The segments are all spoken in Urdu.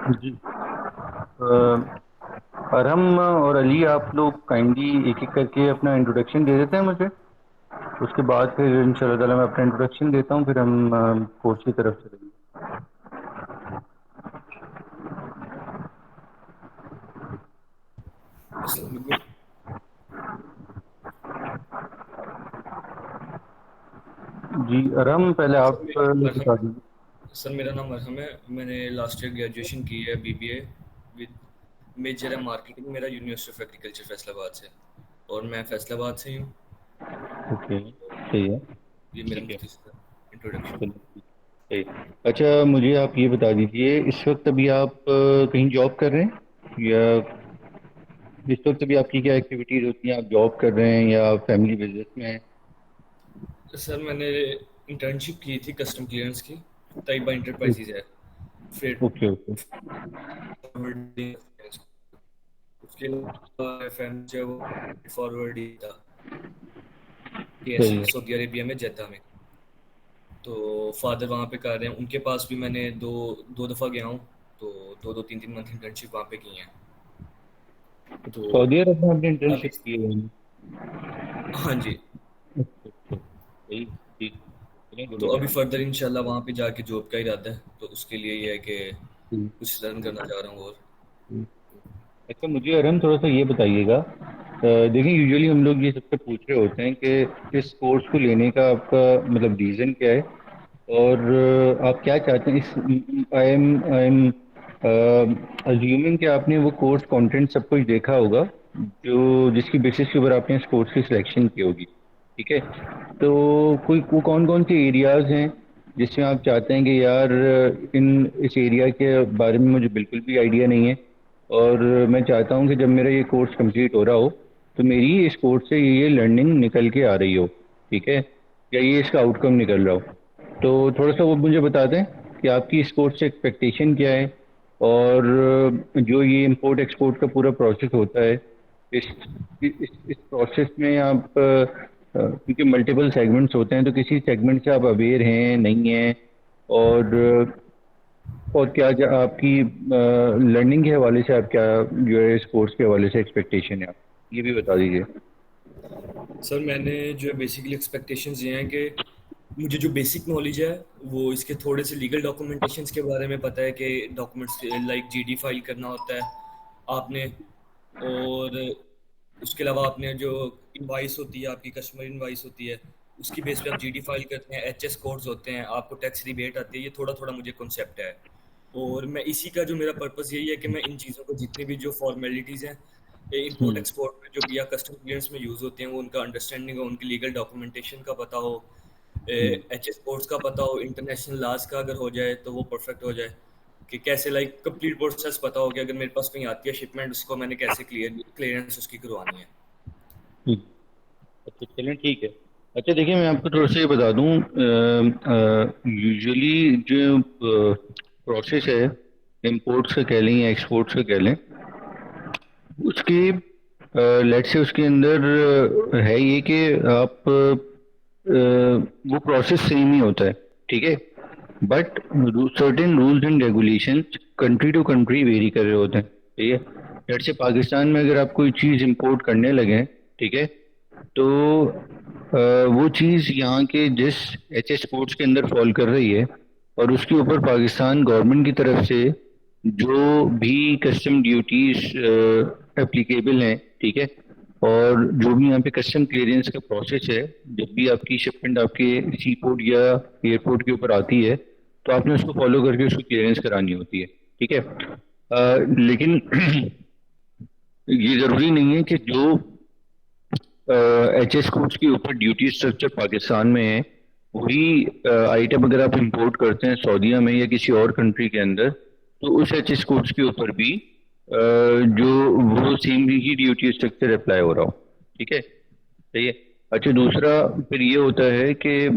جی ارحم اور علی، آپ لوگ کائنڈلی ایک ایک کر کے اپنا انٹروڈکشن دے دیتے ہیں مجھے. اس کے بعد پھر ان شاء اللہ تعالیٰ میں اپنا انٹروڈکشن دیتا ہوں، پھر ہم کورس کی طرف چلیں گے. السلام علیکم جی ارحم، پہلے سر. آپ بتا دیجیے. میرا نام ارحم ہے. میں نے لاسٹ ایئر گریجویشن کی ہے BBA ود میجر ہے مارکیٹنگ. میرا یونیورسٹی آف ایگریکلچر فیصل آباد سے، اور میں فیصل آباد سے ہی ہوں. اوکے، صحیح ہے. یہ میرا ٹھیک ہے، مختصر انٹروڈکشن. چلو صحیح. اچھا، مجھے آپ یہ بتا دیجیے، اس وقت ابھی آپ کہیں جاب کر رہے ہیں، یا اس وقت ابھی آپ کی کیا ایکٹیویٹیز ہوتی ہیں؟ آپ جاب کر رہے ہیں یا فیملی بزنس میں ہیں؟ سر میں نے انٹرنشپ کی تھی کسٹم کلیئرنس کی. طیبہ انٹرپرائزز ہے، فریڈ اوکے اوکے، فارورڈنگ. اس کے علاوہ FM جو ہے وہ فارورڈ ہی تھا صحیح KSA ہے. سعودی عربیہ میں جدہ میں. تو فادر وہاں پہ کر رہے ہیں، ان کے پاس بھی میں نے دو دفعہ گیا ہوں. تو دو تین منتھ انٹرنشپ وہاں پہ کی ہیں. تو سعودی عرب میں آپ نے ابھی انٹرنشپ کی ہے؟ ہاں جی. اچھا اچھا، صحیح، ٹھیک. چلیں، گڈ تو ہو ابھی فردر انشاءاللہ وہاں پہ جا کے جاب کا ارادہ ہے. تو اس کے لیے یہ ہے کہ گیا. کچھ لرن کرنا چاہ رہا ہوں. اور اچھا، مجھے ارحم تھوڑا سا یہ بتائیے گا. دیکھیں، یوزلی ہم لوگ یہ سب سے پوچھ رہے ہوتے ہیں کہ اس کورس کو لینے کا آپ کا مطلب ریزن کیا ہے، اور آپ کیا چاہتے ہیں. آئی ایم ازیومنگ کہ آپ نے وہ کورس کانٹینٹ سب کچھ دیکھا ہوگا، جس کی بیسس کے اوپر آپ نے اس کورس کی سلیکشن کی ہوگی. ٹھیک ہے، تو کون کون سے ایریاز ہیں جس میں آپ چاہتے ہیں کہ یار اس ایریا کے بارے میں مجھے بالکل بھی آئیڈیا نہیں ہے، اور میں چاہتا ہوں کہ جب میرا یہ کورس کمپلیٹ ہو رہا ہو تو میری اس کورس سے یہ لرننگ نکل کے آ رہی ہو. ٹھیک ہے، یا یہ اس کا آؤٹ کم نکل رہا ہو. تو تھوڑا سا وہ مجھے بتا دیں کہ آپ کی اس کورس سے ایکسپیکٹیشن کیا ہے، اور جو یہ امپورٹ ایکسپورٹ کا پورا پروسیس ہوتا ہے، اس پروسیس میں آپ کیونکہ ملٹیپل سیگمنٹس ہوتے ہیں، تو کسی سیگمنٹ سے آپ اویئر ہیں نہیں ہیں، اور کیا آپ کی لرننگ کے حوالے سے آپ کیا جو ہے اس کورس کے حوالے سے ایکسپیکٹیشن ہے، آپ یہ بھی بتا دیجیے. سر میں نے جو ہے بیسیکلی ایکسپیکٹیشنز یہ ہیں کہ مجھے جو بیسک نالج ہے وہ اس کے تھوڑے سے لیگل ڈاکومنٹیشنز کے بارے میں پتہ ہے کہ ڈاکومنٹس لائک GD فائل کرنا ہوتا ہے آپ نے. اور اس کے علاوہ آپ نے جو انوائس ہوتی ہے، آپ کی کسٹمر انوائس ہوتی ہے، اس کی بیس پہ آپ GD فائل کرتے ہیں. HS کوڈز ہوتے ہیں، آپ کو ٹیکس ریبیٹ آتی ہے. یہ تھوڑا تھوڑا مجھے کنسیپٹ ہے، اور میں اسی کا جو میرا پرپس یہی ہے کہ میں ان چیزوں کو جتنی بھی جو فارمیلٹیز ہیں امپورٹ ایکسپورٹ میں جو بھی یا کسٹم کلیئرنس میں یوز ہوتے ہیں وہ ان کا انڈرسٹینڈنگ ہو، ان کی لیگل ڈاکومنٹیشن کا پتہ ہو، HS کوڈز کا پتہ ہو، انٹرنیشنل لاز کا اگر ہو جائے تو وہ پرفیکٹ ہو جائے. کہ کیسے لائک کمپلیٹ پروسیس پتہ ہو کہ اگر میرے پاس کہیں آتی ہے شپمنٹ، اس کو میں نے کیسے کلیئرنس اس کی کروانی ہے. اچھا، چلیں ٹھیک ہے. اچھا دیکھیں، میں آپ کو تھوڑا سا یہ بتا دوں. یوزلی جو پروسیس ہے امپورٹس کا کہہ لیں یا ایکسپورٹس کا کہہ لیں، اس کی لیٹ سے اس کے اندر ہے یہ کہ آپ وہ پروسیس سیم ہی ہوتا ہے. ٹھیک ہے، but certain rules and regulation country to country vary کر رہے ہوتے ہیں. ٹھیک ہے، لیٹ سے پاکستان میں اگر آپ کوئی چیز امپورٹ کرنے لگیں، ٹھیک ہے، تو وہ چیز یہاں کے جس HS کوڈس کے اندر فال کر رہی ہے، اور اس کے اوپر پاکستان گورنمنٹ کی طرف سے جو بھی کسٹم ڈیوٹیز اپلیکیبل ہیں، ٹھیک ہے، اور جو بھی یہاں پہ کسٹم کلیئرنس کا پروسیس ہے، جب بھی آپ کی شپمنٹ آپ کے سی پورٹ یا ایئرپورٹ کے اوپر آتی ہے تو آپ نے اس کو فالو کر کے اس کو کلیئرنس کرانی ہوتی ہے. ٹھیک ہے، لیکن یہ ضروری نہیں ہے کہ جو HS کوڈس کے اوپر ڈیوٹی اسٹرکچر پاکستان میں ہے وہی آئٹم اگر آپ امپورٹ کرتے ہیں سعودیہ میں یا کسی اور کنٹری کے اندر، تو اس HS کوڈس کے اوپر بھی جو وہ سیم ہی ڈیوٹی اسٹرکچر اپلائی ہو رہا ہو. ٹھیک ہے، صحیح ہے. اچھا، دوسرا پھر یہ ہوتا ہے کہ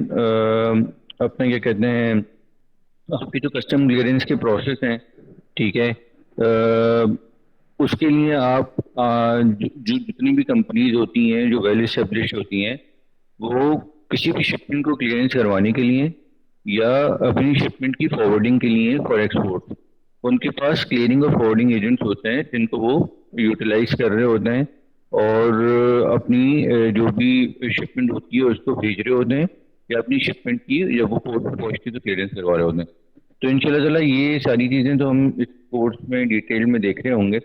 اپنا کیا کہتے ہیں، آپ کی جو کسٹم کلیئرنس کے پروسیس ہیں، ٹھیک ہے، اس کے لیے آپ جو جتنی بھی کمپنیز ہوتی ہیں جو ویل اسٹیبلش ہوتی ہیں، وہ کسی بھی شپمنٹ کو کلیئرنس کروانے کے لیے یا اپنی شپمنٹ کی فارورڈنگ کے لیے فار ایکسپورٹ، ان کے پاس کلیننگ اور فورڈنگ ایجنٹس ہوتے ہیں جن کو وہ یوٹیلائز کر رہے ہوتے ہیں، اور اپنی جو بھی شپمنٹ ہوتی ہے اس کو بھیج رہے ہوتے ہیں، یا اپنی شپمنٹ کی جب وہ پورٹ پر پہنچتی ہے تو کلیئرنس کروا رہے ہوتے ہیں. تو ان شاء اللہ تعالیٰ یہ ساری چیزیں تو ہم اس کورس میں ڈیٹیل میں دیکھ رہے ہوں گے.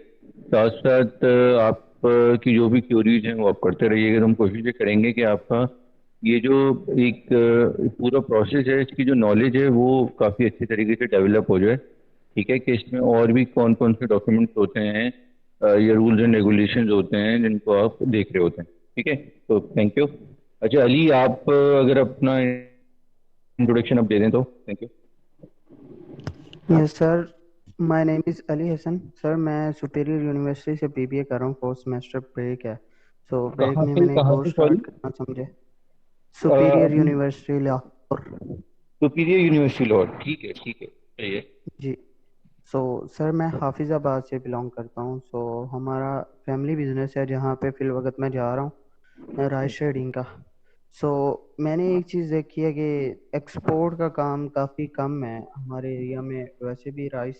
ساتھ ساتھ آپ کی جو بھی کیوریز ہیں وہ آپ کرتے رہیے گا، تو ہم کوشش یہ کریں گے کہ آپ کا یہ جو ایک پورا پروسیس ہے اس کی جو نالج ہے وہ کافی اچھی طریقے سے ڈیولپ ہو جائے. ٹھیک ہے کہ اس میں اور بھی کون کون سے ڈاکیومنٹس ہوتے ہیں یا رولز اینڈ ریگولیشنز ہوتے ہیں جن کو آپ دیکھ رہے ہوتے ہیں. ٹھیک ہے، تو تھینک یو. اچھا علی، آپ اگر اپنا انٹروڈکشن آپ دے دیں تو تھینک یو. یس سر، مائی نیم از علی حسن. سر میں سپیریئر یونیورسٹی سے بی بی اے کر رہا ہوں. 4 سیمسٹر بریک ہے، سو بریک میں نے کہاں سے کورس سوری؟ اسٹارٹ کرنا سمجھے. سپیریئر ابھی university Lahore. Superior university Lahore. ٹھیک ہے ٹھیک ہے، صحیح ہے. جی. سو سر میں حافظ آباد سے بلانگ کرتا ہوں. سو ہمارا فیملی بزنس ہے جہاں پہ فی الوقت میں جا رہا ہوں رائس ٹریڈنگ کا. سو میں نے ایک چیز دیکھی ہے کہ ایکسپورٹ کا کام کافی کم ہے ہمارے ایریا میں. ویسے بھی رائس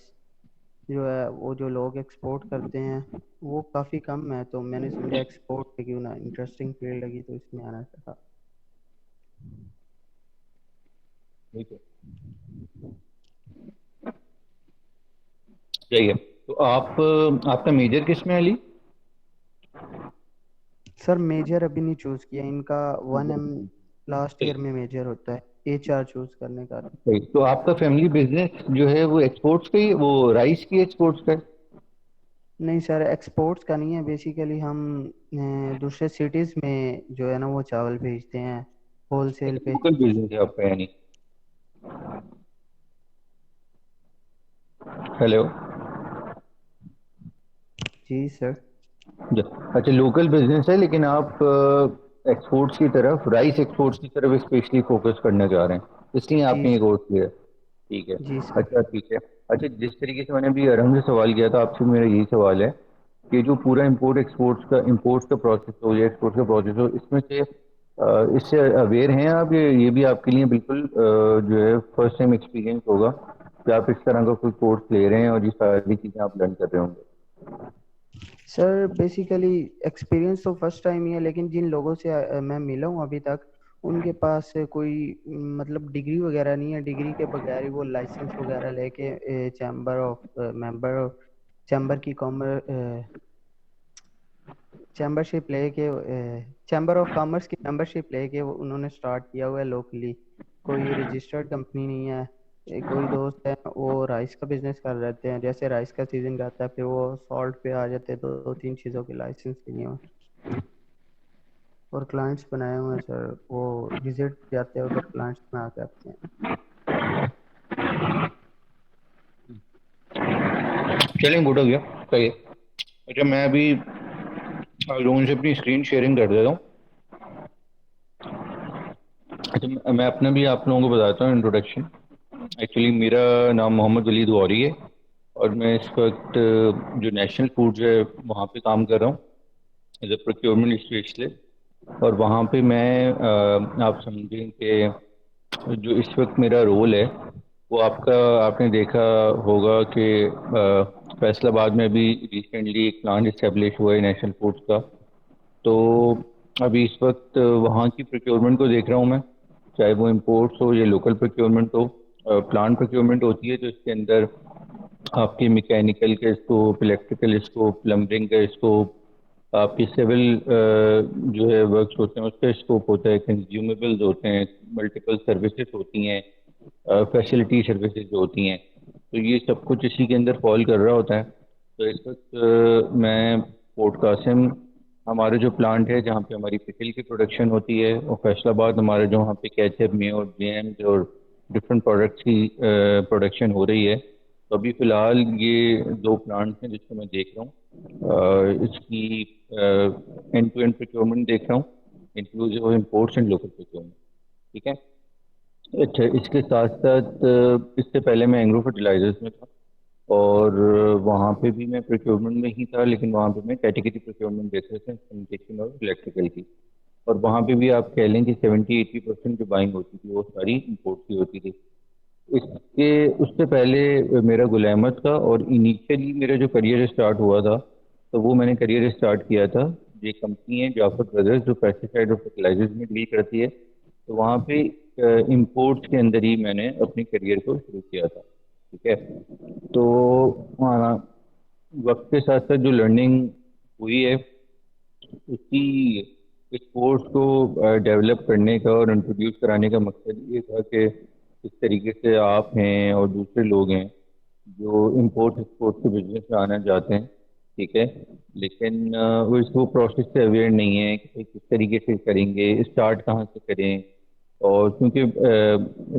جو ہے وہ جو لوگ ایکسپورٹ کرتے ہیں وہ کافی کم ہے، تو میں نے سمجھا ایکسپورٹ کیوں نہ انٹرسٹنگ فیلڈ لگی تو اس میں آنا چاہا. ٹھیک ہے، صحیح ہے. تو آپ کا میجر کس میں ہے علی؟ سر میجر ابھی نہیں چوز کیا، ان کا 1M لاسٹ ایئر صحیح میں میجر ہوتا ہے HR چوز کرنے کا. صحیح. تو آپ کا فیملی بزنس جو ہے وہ ایکسپورٹس کا ہی، وہ رائس کی ایکسپورٹس کا ہے؟ نہیں سر، ایکسپورٹس کا نہیں ہے. بیسیکلی ہم دوسرے سٹیز میں جو ہے نا وہ چاول بھیجتے ہیں ہول سیل پہ. لوکل بزنس ہے آپ کا یعنی؟ ہیلو. جی سر. اچھا، لوکل بزنس ہے لیکن آپ ایکسپورٹس کی طرف، رائس ایکسپورٹس کی طرف اسپیشلی فوکس کرنا چاہ رہے ہیں، اس لیے آپ جی نے یہ سر. کورس لیا. ٹھیک ہے. جی سر. اچھا ٹھیک ہے. اچھا، جس طریقے سے میں نے ابھی ارحم سے سوال کیا تھا، آپ سے میرا یہی سوال ہے کہ جو پورا امپورٹ کا پروسیس ہو یا ایکسپورٹ کا پروسیس ہو، اس سے اویئر ہیں آپ؟ یہ بھی آپ کے لیے بالکل جو ہے فرسٹ ٹائم ایکسپیرینس ہوگا کہ آپ اس طرح کا کوئی کورس لے رہے ہیں اور یہ ساری چیزیں آپ لرن کر رہے ہوں گے. سر بیسیکلی ایکسپیرینس تو فرسٹ ٹائم ہی ہے، لیکن جن لوگوں سے میں ملا ہوں ابھی تک ان کے پاس کوئی مطلب ڈگری وغیرہ نہیں ہے. ڈگری کے بغیر ہی وہ لائسنس وغیرہ لے کے چیمبر کی چیمبرشپ لے کے چیمبر آف کامرس کی ممبرشپ لے کے انہوں نے سٹارٹ کیا ہوا ہے لوکلی. کوئی رجسٹرڈ کمپنی نہیں ہے. کوئی دوست ہے وہ رائس کا بزنس کر رہتے ہیں، جیسے رائس کا سیزن جاتا ہے پھر وہ سالٹ پہ آ جاتے ہیں، دو تین چیزوں کے لائسنس بھی نہیں ہوئے اور کلائنٹس بنائے ہوئے ہیں سر. وہ وزٹ جاتے ہیں ادھر، کلائنٹس بنا کے آتے ہیں. چلیں، گڈ ہو گیا، صحیح ہے. اچھا، میں ابھی لوگوں سے اپنی اسکرین شیئرنگ کر دیتا ہوں. اچھا، میں اپنا بھی آپ لوگوں کو بتاتا ہوں انٹروڈکشن. ایکچولی میرا نام محمد ولید غوری ہے اور میں اس وقت جو نیشنل فوڈ ہے وہاں پہ کام کر رہا ہوں ایز اے پروکیورمنٹ اسپیشلسٹ. اور وہاں پہ میں آپ سمجھیں کہ جو اس وقت میرا رول ہے وہ آپ نے دیکھا ہوگا کہ فیصل آباد میں بھی ریسنٹلی ایک پلانٹ اسٹیبلش ہوا ہے نیشنل فوڈس کا. تو ابھی اس وقت وہاں کی پروکیورمنٹ کو دیکھ رہا ہوں میں، چاہے وہ امپورٹس ہو یا لوکل پروکیورمنٹ ہو. پلانٹ پروکیورمنٹ ہوتی ہے تو اس کے اندر آپ کی میکینیکل کا اسکوپ، الیکٹریکل اسکوپ، پلمبرنگ کا اسکوپ، آپ کی سول جو ہے ورکس ہوتے ہیں اس کا اسکوپ ہوتا ہے، کنزیومیبلز ہوتے ہیں، ملٹیپل سروسز ہوتی ہیں، فیسلٹی سروسز جو ہوتی ہیں. تو یہ سب کچھ اسی کے اندر فال کر رہا ہوتا ہے. تو اس وقت میں پورٹ قاسم، ہمارے جو پلانٹ ہے جہاں پہ ہماری پکل کی پروڈکشن ہوتی ہے، اور فیصل آباد ہمارے جو وہاں پہ کیچپ میں اور جیمز اور ڈفرینٹ پروڈکٹس کی پروڈکشن ہو رہی ہے. تو ابھی فی الحال یہ دو پلانٹس ہیں جس کو میں دیکھ رہا ہوں. اس کی اینڈ ٹو اینڈ پروکیورمنٹ دیکھ رہا ہوں، inclusive of imports and local procurement. ٹھیک ہے. اچھا، اس کے ساتھ ساتھ اس سے پہلے میں اینگرو فرٹیلائزرس میں تھا اور وہاں پہ بھی میں پروکیورمنٹ میں ہی تھا، لیکن وہاں پہ میں کیٹیگری پروکیورمنٹ دیکھ رہے تھے انسٹرومنٹیشن اور الیکٹریکل کی. اور وہاں پہ بھی آپ کہہ لیں کہ 70-80% جو بائنگ ہوتی تھی وہ ساری امپورٹ کی ہوتی تھی. اس کے اس سے پہلے میرا گل احمد تھا، اور انیشیلی میرا جو کریئر اسٹارٹ ہوا تھا تو وہ میں نے کریئر اسٹارٹ کیا تھا، یہ کمپنی ہے جعفر برادرز جو پیسٹیسائڈ اور فرٹیلائزرز میں ڈیل کرتی ہے، تو وہاں پہ امپورٹس کے اندر ہی میں نے اپنی کریئر کو شروع کیا تھا. ٹھیک ہے. تو وقت کے ساتھ ساتھ جو لرننگ ہوئی ہے اسی اس کورس کو ڈیولپ کرنے کا اور انٹروڈیوس کرانے کا مقصد یہ تھا کہ اس طریقے سے آپ ہیں اور دوسرے لوگ ہیں جو امپورٹ ایکسپورٹ کے بزنس میں آنا چاہتے ہیں. ٹھیک ہے. لیکن وہ اس کو پروسیس سے اویئر نہیں ہے کہ کس طریقے سے کریں گے، اسٹارٹ کہاں سے کریں. اور کیونکہ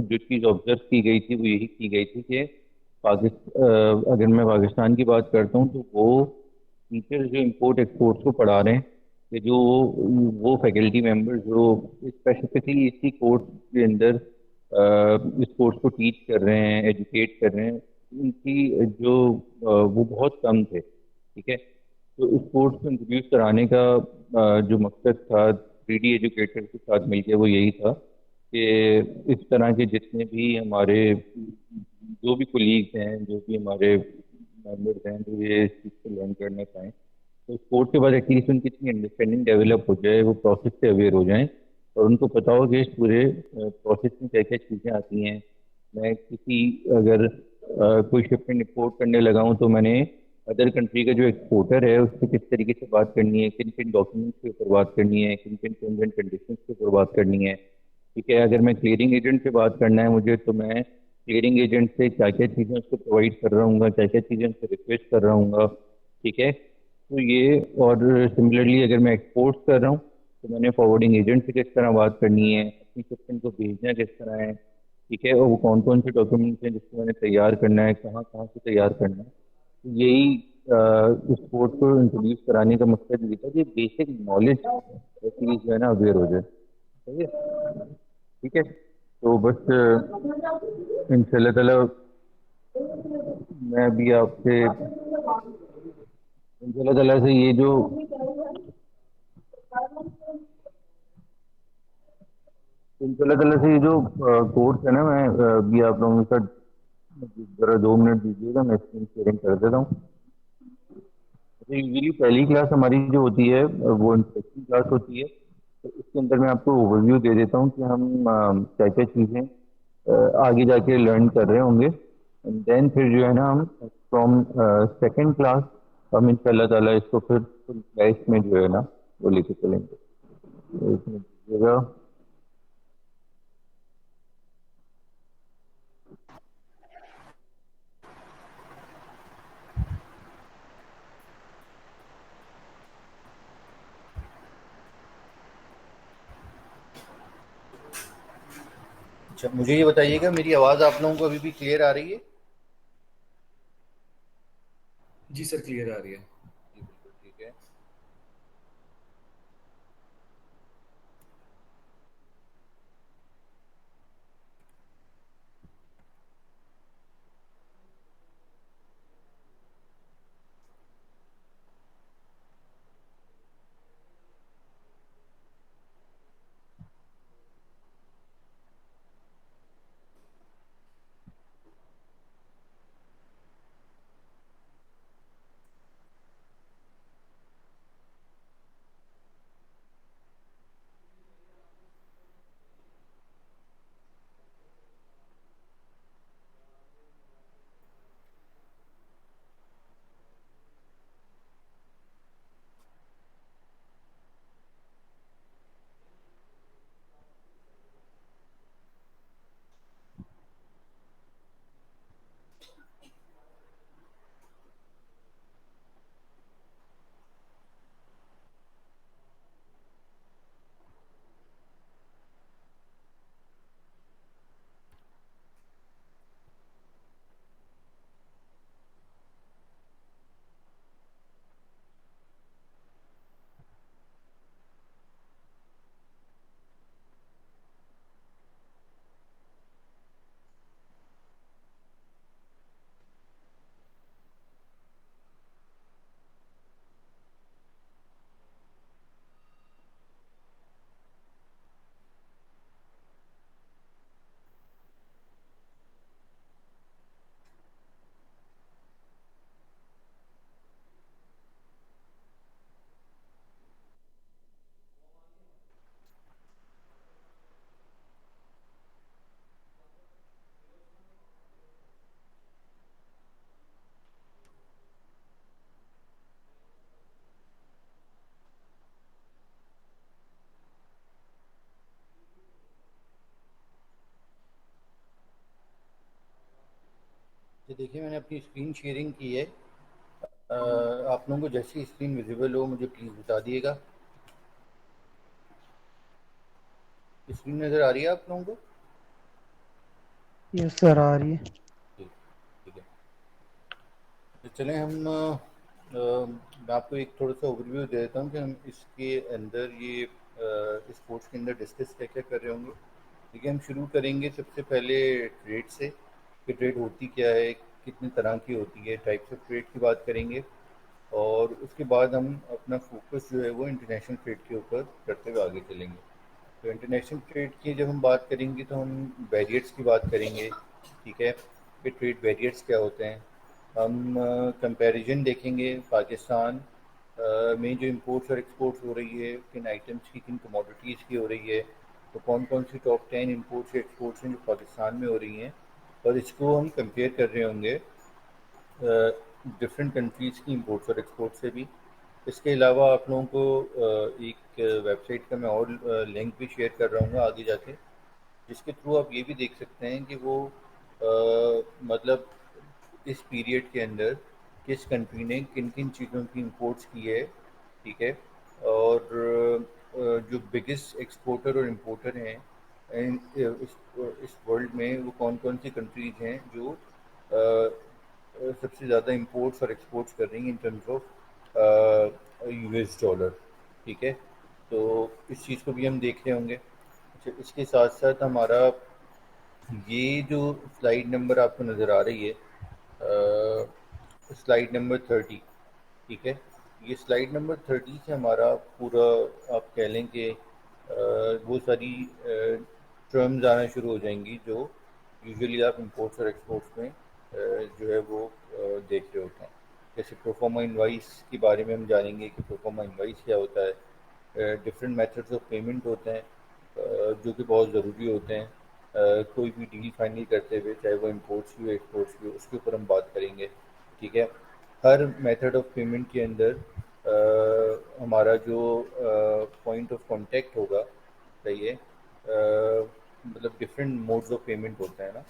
جو چیز آبزرو کی گئی تھی وہ یہی کی گئی تھی کہ اگر میں پاکستان کی بات کرتا ہوں تو وہ ٹیچر جو امپورٹ ایکسپورٹ کو پڑھا رہے ہیں، کہ جو وہ فیکلٹی ممبر جو اسپیسیفکلی اسی کورس کے اندر اس کورس کو ٹیچ کر رہے ہیں، ایجوکیٹ کر رہے ہیں، ان کی جو وہ بہت کم تھے. ٹھیک ہے. تو اس کورس کو انٹروڈیوس کرانے کا جو مقصد تھا 3D ایجوکیٹر کے ساتھ مل کے وہ یہی تھا کہ اس طرح کے جتنے بھی ہمارے جو بھی کولیگز ہیں، جو بھی ہمارے ممبرز ہیں جو یہ اس چیز کو لرن کرنا چاہیں، تو اسپورٹ کے بعد ایٹ لیسٹ ان کی اتنی انڈرسٹینڈنگ ڈیولپ ہو جائے، وہ پروسیس سے اویئر ہو جائیں اور ان کو پتا ہو کہ اس پورے پروسیس میں کیا کیا چیزیں آتی ہیں. میں کسی اگر کوئی شپمنٹ امپورٹ کرنے لگا ہوں تو میں نے ادر کنٹری کا جو ایکسپورٹر ہے اس سے کس طریقے سے بات کرنی ہے، کن کن ڈاکیومنٹس کے اوپر بات کرنی ہے، کن کن ٹرمز اینڈ کنڈیشنز کے اوپر بات کرنی ہے. ٹھیک ہے. اگر میں کلیئرنگ ایجنٹ سے بات کرنا ہے مجھے تو میں کلیئرنگ ایجنٹ سے کیا کیا چیزیں اس کو پرووائڈ کر رہا ہوں گا، کیا کیا چیزیں اس سے ریکویسٹ کر رہا ہوں گا. ٹھیک ہے. تو یہ اور سملرلی اگر میں ایکسپورٹ کر رہا ہوں تو میں نے فارورڈنگ ایجنٹ سے کس طرح بات کرنی ہے، اپنی شپمنٹ کو بھیجنا کس طرح ہے. ٹھیک ہے. اور وہ کون کون سے ڈاکیومنٹس ہیں جس کو میں نے تیار کرنا ہے، کہاں کہاں سے تیار کرنا ہے. یہی اس کورس کو انٹروڈیوس کرانے کا مقصد یہ تھا کہ بیسک نالج ایسی جو ہے نا اویئر ہو جائے. صحیح ہے. ٹھیک ہے. تو بس ان شاء اللہ تعالیٰ میں بھی آپ سے ان شاء اللہ تعالیٰ سے یہ جو ان شاء اللہ تعالیٰ سے یہ جو کورس ہے نا، میں بھی آپ لوگوں کے ساتھ ذرا 2 منٹ دیجیے گا، میں اسکرین شیئرنگ کر دیتا ہوں. یوزلی پہلی کلاس ہماری جو ہوتی ہے وہ انٹروڈکشن کلاس ہوتی ہے. تو اس کے اندر میں آپ کو اوور ویو دے دیتا ہوں کہ ہم کیا کیا چیزیں آگے جا کے لرن کر رہے ہوں گے. دین پھر جو ہے نا ہم فرام سیکنڈ کلاس ہم ان شاء اللہ تعالیٰ اس کو پھر فل کلاس میں جو ہے نا وہ لے کے چلیں گے. تو اس میں دیجیے گا. اچھا مجھے یہ بتائیے گا میری آواز آپ لوگوں کو ابھی بھی کلیئر آ رہی ہے؟ جی سر کلیئر آ رہی ہے. جی بالکل ٹھیک ہے. یہ دیکھیے میں نے اپنی اسکرین شیئرنگ کی ہے. آپ لوگوں کو جیسی اسکرین ویزیبل ہو مجھے پلیز بتا دیے گا. اسکرین نظر آ رہی ہے آپ لوگوں کو؟ یس سر، آ رہی ہے. ٹھیک ٹھیک ہے. تو چلیں ہم میں آپ کو ایک تھوڑا سا اوور ویو دے دیتا ہوں کہ ہم اس کے اندر یہ اس کورس کے اندر ڈسکس کیا کیا کر رہے ہوں گے. ٹھیک ہے، ہم شروع کریں گے سب سے پہلے ٹریڈ سے، کہ ٹریڈ ہوتی کیا ہے، کتنی طرح کی ہوتی ہے، ٹائپس آف ٹریڈ کی بات کریں گے. اور اس کے بعد ہم اپنا فوکس جو ہے وہ انٹرنیشنل ٹریڈ کے اوپر کرتے ہوئے آگے چلیں گے. تو انٹرنیشنل ٹریڈ کی جب ہم بات کریں گے تو ہم بیریئرس کی بات کریں گے. ٹھیک ہے، کہ ٹریڈ بیریئرس کیا ہوتے ہیں. ہم کمپیریزن دیکھیں گے پاکستان میں جو امپورٹس اور ایکسپورٹس ہو رہی ہے، کن آئٹمس کی، کن کموڈیٹیز کی ہو رہی ہے. تو کون کون سی ٹاپ 10 امپورٹس ایکسپورٹس ہیں جو پاکستان میں ہو رہی ہیں، اور اس کو ہم کمپیئر کر رہے ہوں گے ڈفرینٹ کنٹریز کی امپورٹس اور ایکسپورٹ سے بھی. اس کے علاوہ آپ لوگوں کو ایک ویب سائٹ کا میں اور لنک بھی شیئر کر رہا ہوں گا آگے جا کے، جس کے تھرو آپ یہ بھی دیکھ سکتے ہیں کہ وہ مطلب اس پیریڈ کے اندر کس کنٹری نے کن کن چیزوں کی امپورٹس کی ہے. ٹھیک ہے، اور جو بگیسٹ ایکسپورٹر اور امپورٹر ہیں اس ورلڈ میں، وہ کون کون سی کنٹریز ہیں جو سب سے زیادہ امپورٹس اور ایکسپورٹس کر رہی ہیں in terms of U S dollar. ٹھیک ہے، تو اس چیز کو بھی ہم دیکھ رہے ہوں گے. اچھا، اس کے ساتھ ساتھ ہمارا یہ جو سلائیڈ نمبر آپ کو نظر آ رہی ہے، سلائیڈ نمبر 30. ٹھیک ہے، یہ سلائیڈ نمبر 30 سے ہمارا پورا آپ کہہ لیں کہ وہ ساری ٹرمز آنا شروع ہو جائیں گی جو یوزلی آپ امپورٹس اور ایکسپورٹس میں جو ہے وہ دیکھ رہے ہوتے ہیں. جیسے پروفارما انوائس کے بارے میں ہم جانیں گے کہ پروفارما انوائس کیا ہوتا ہے. ڈفرینٹ میتھڈس آف پیمنٹ ہوتے ہیں جو کہ بہت ضروری ہوتے ہیں کوئی بھی ڈیل فائنل کرتے ہوئے، چاہے وہ امپورٹس کی ہو ایکسپورٹس کی ہو، اس کے اوپر ہم بات کریں گے. ٹھیک ہے، ہر میتھڈ آف پیمنٹ کے اندر ہمارا جو پوائنٹ آف کانٹیکٹ ہوگا، صحیح ہے، مطلب ڈفرینٹ موڈز آف پیمنٹ ہوتا ہے نا.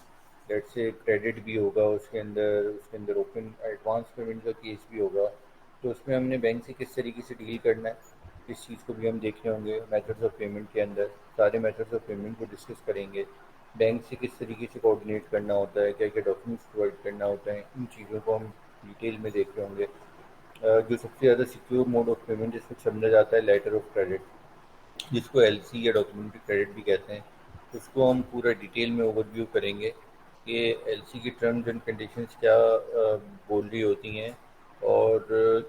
جیٹ سے کریڈٹ بھی ہوگا اس کے اندر اوپن ایڈوانس پیمنٹ کا کیس بھی ہوگا. تو اس میں ہم نے بینک سے کس طریقے سے ڈیل کرنا ہے، اس چیز کو بھی ہم دیکھ رہے ہوں گے. میتھڈز آف پیمنٹ کے اندر سارے میتھڈز آف پیمنٹ کو ڈسکس کریں گے. بینک سے کس طریقے سے کوآرڈینیٹ کرنا ہوتا ہے، کیا کیا ڈاکیومنٹس پرووائڈ کرنا ہوتا ہے، ان چیزوں کو ہم ڈیٹیل میں دیکھ رہے ہوں گے. جو سب سے زیادہ سیکیور موڈ آف پیمنٹ جس کو سمجھا جاتا ہے لیٹر آف کریڈٹ، جس کو ایل سی یا ڈاکیومنٹری کریڈٹ بھی کہتے ہیں، اس کو ہم پورا ڈیٹیل میں اوور ویو کریں گے کہ ایل سی کی ٹرمز اینڈ کنڈیشنز کیا بول رہی ہوتی ہیں، اور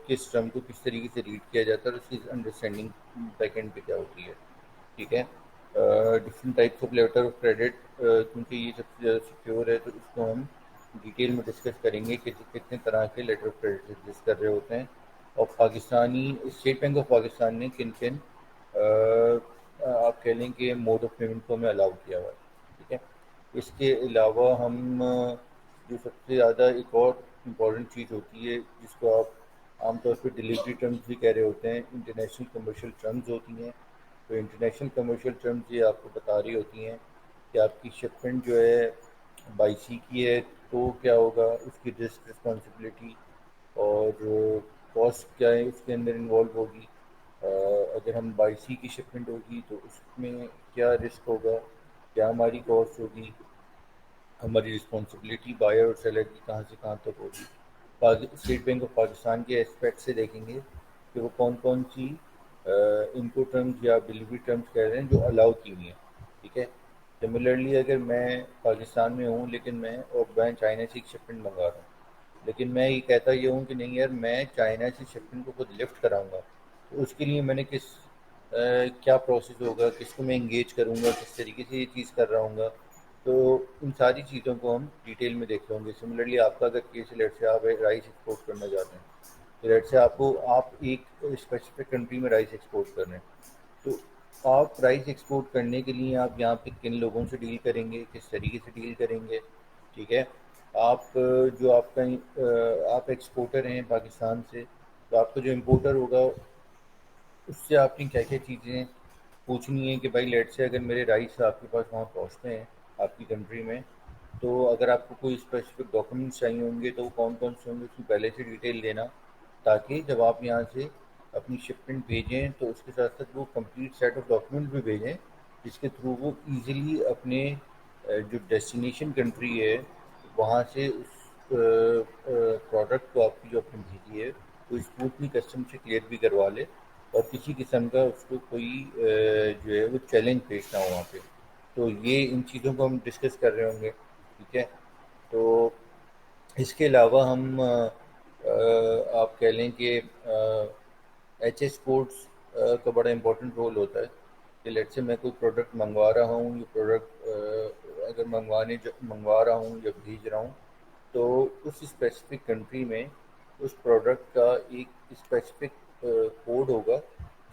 کس ٹرم کو کس طریقے سے ریڈ کیا جاتا ہے، اور اس کی انڈرسٹینڈنگ بیک اینڈ پہ کیا ہوتی ہے. ٹھیک ہے، different types of letter of credit, کیونکہ یہ سب سے زیادہ سیکیور ہے تو اس کو ہم ڈیٹیل میں ڈسکس کریں گے کہ کتنے طرح کے لیٹر آف کریڈٹ ایگزسٹ کر رہے ہوتے ہیں، اور Pakistani state bank of Pakistan نے کن کن آپ کہہ لیں کہ موڈ آف پیمنٹ کو ہمیں الاؤ کیا ہوا ہے. ٹھیک ہے، اس کے علاوہ ہم جو سب سے زیادہ ایک اور امپورٹنٹ چیز ہوتی ہے جس کو آپ عام طور پہ ڈیلیوری ٹرمز بھی کہہ رہے ہوتے ہیں، انٹرنیشنل کمرشل ٹرمز ہوتی ہیں. تو انٹرنیشنل کمرشل ٹرمز یہ آپ کو بتا رہی ہوتی ہیں کہ آپ کی شپمنٹ جو ہے بائی سی کی ہے تو کیا ہوگا، اس کی رسک رسپانسبلٹی اور کاسٹ کیا ہے اس کے اندر انوالو ہوگی. اگر ہم بائی سی کی شپمنٹ ہوگی تو اس میں کیا رسک ہوگا، کیا ہماری کاسٹ ہوگی، ہماری رسپانسبلٹی بائر اور سیلر کی کہاں سے کہاں تک ہوگی. اسٹیٹ بینک آف پاکستان کے اسپیکٹ سے دیکھیں گے کہ وہ کون کون سی ان کو ٹرمز یا ڈلیوری ٹرمز کہہ رہے ہیں جو الاؤ کی ہوئی ہیں. ٹھیک ہے، سملرلی اگر میں پاکستان میں ہوں لیکن میں چائنا سے ایک شپمنٹ منگا رہا ہوں، لیکن میں یہ کہتا یہ ہوں کہ نہیں یار میں چائنا سے شپمنٹ کو خود لفٹ کراؤں گا، تو اس کے لیے میں نے کیا پروسیس ہوگا، کس کو میں انگیج کروں گا، کس طریقے سے یہ چیز کر رہا ہوں گا. تو ان ساری چیزوں کو ہم ڈیٹیل میں دیکھ ہوں گے. سملرلی آپ کا اگر کیس لیٹ سے آپ رائس ایکسپورٹ کرنا چاہتے ہیں، تو لیٹ سے آپ ایک اسپیسیفک کنٹری میں رائس ایکسپورٹ کر رہے ہیں، تو آپ رائس ایکسپورٹ کرنے کے لیے آپ یہاں پہ کن لوگوں سے ڈیل کریں گے، کس طریقے سے ڈیل کریں گے. ٹھیک ہے، آپ جو آپ کا آپ ایکسپورٹر ہیں پاکستان سے، تو آپ کا جو امپورٹر ہوگا اس سے آپ نے کیا کیا چیزیں پوچھنی ہے کہ بھائی لیٹ سے اگر میرے رائس آپ کے پاس وہاں پہنچتے ہیں آپ کی کنٹری میں، تو اگر آپ کو کوئی اسپیسیفک ڈاکومنٹس چاہیے ہوں گے تو وہ کون کون سے ہوں گے اس کی پہلے سے ڈیٹیل لینا، تاکہ جب آپ یہاں سے اپنی شپمنٹ بھیجیں تو اس کے ساتھ ساتھ وہ کمپلیٹ سیٹ آف ڈاکومنٹ بھی بھیجیں، جس کے تھرو وہ ایزیلی اپنے جو ڈیسٹینیشن کنٹری ہے وہاں سے اس پروڈکٹ کو آپ کی جو اپنے بھیجی ہے وہ اسموتھلی کسٹم سے کلیئر بھی کروا لے، اور کسی قسم کا اس کو کوئی جو ہے وہ چیلنج پیش نہ ہو وہاں پہ۔ تو یہ ان چیزوں کو ہم ڈسکس کر رہے ہوں گے، ٹھیک ہے؟ تو اس کے علاوہ ہم آپ کہہ لیں کہ ایچ ایس کوڈس کا بڑا امپورٹنٹ رول ہوتا ہے کہ لیٹ سے میں کوئی پروڈکٹ منگوا رہا ہوں، یہ پروڈکٹ اگر منگوا رہا ہوں یا بھیج رہا ہوں تو اس اسپیسیفک کنٹری میں اس پروڈکٹ کا ایک اسپیسیفک کوڈ ہوگا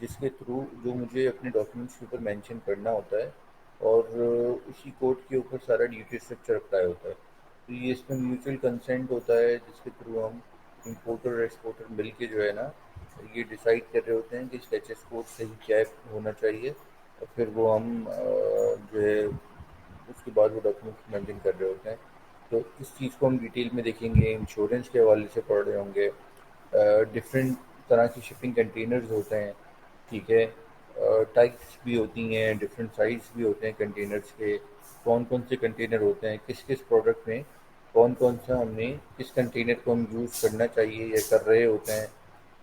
جس کے تھرو جو مجھے اپنے ڈاکیومنٹس کے اوپر مینشن کرنا ہوتا ہے، اور اسی کوڈ کے اوپر سارا ڈیوٹی اسٹرکچر اپلائی ہوتا ہے۔ تو یہ اس میں میوچل کنسینٹ ہوتا ہے جس کے تھرو ہم امپورٹر اور ایکسپورٹر مل کے جو ہے نا یہ ڈیسائیڈ کر رہے ہوتے ہیں کہ اس ایچ ایس کوڈ صحیح کیا ہونا چاہیے، اور پھر وہ ہم جو ہے اس کے بعد وہ ڈاکیومنٹس مینٹین کر رہے ہوتے ہیں۔ تو اس چیز کو ہم ڈیٹیل میں دیکھیں گے، انشورنس کے حوالے سے پڑھ رہے ہوں گے، ڈفرینٹ طرح کی شپنگ کنٹینرز ہوتے ہیں، ٹھیک ہے؟ ٹائپس بھی ہوتی ہیں، ڈفرینٹ سائز بھی ہوتے ہیں کنٹینرز کے، کون کون سے کنٹینر ہوتے ہیں، کس کس پروڈکٹ میں کون کون سا ہم نے کس کنٹینر کو ہم یوز کرنا چاہیے یا کر رہے ہوتے ہیں۔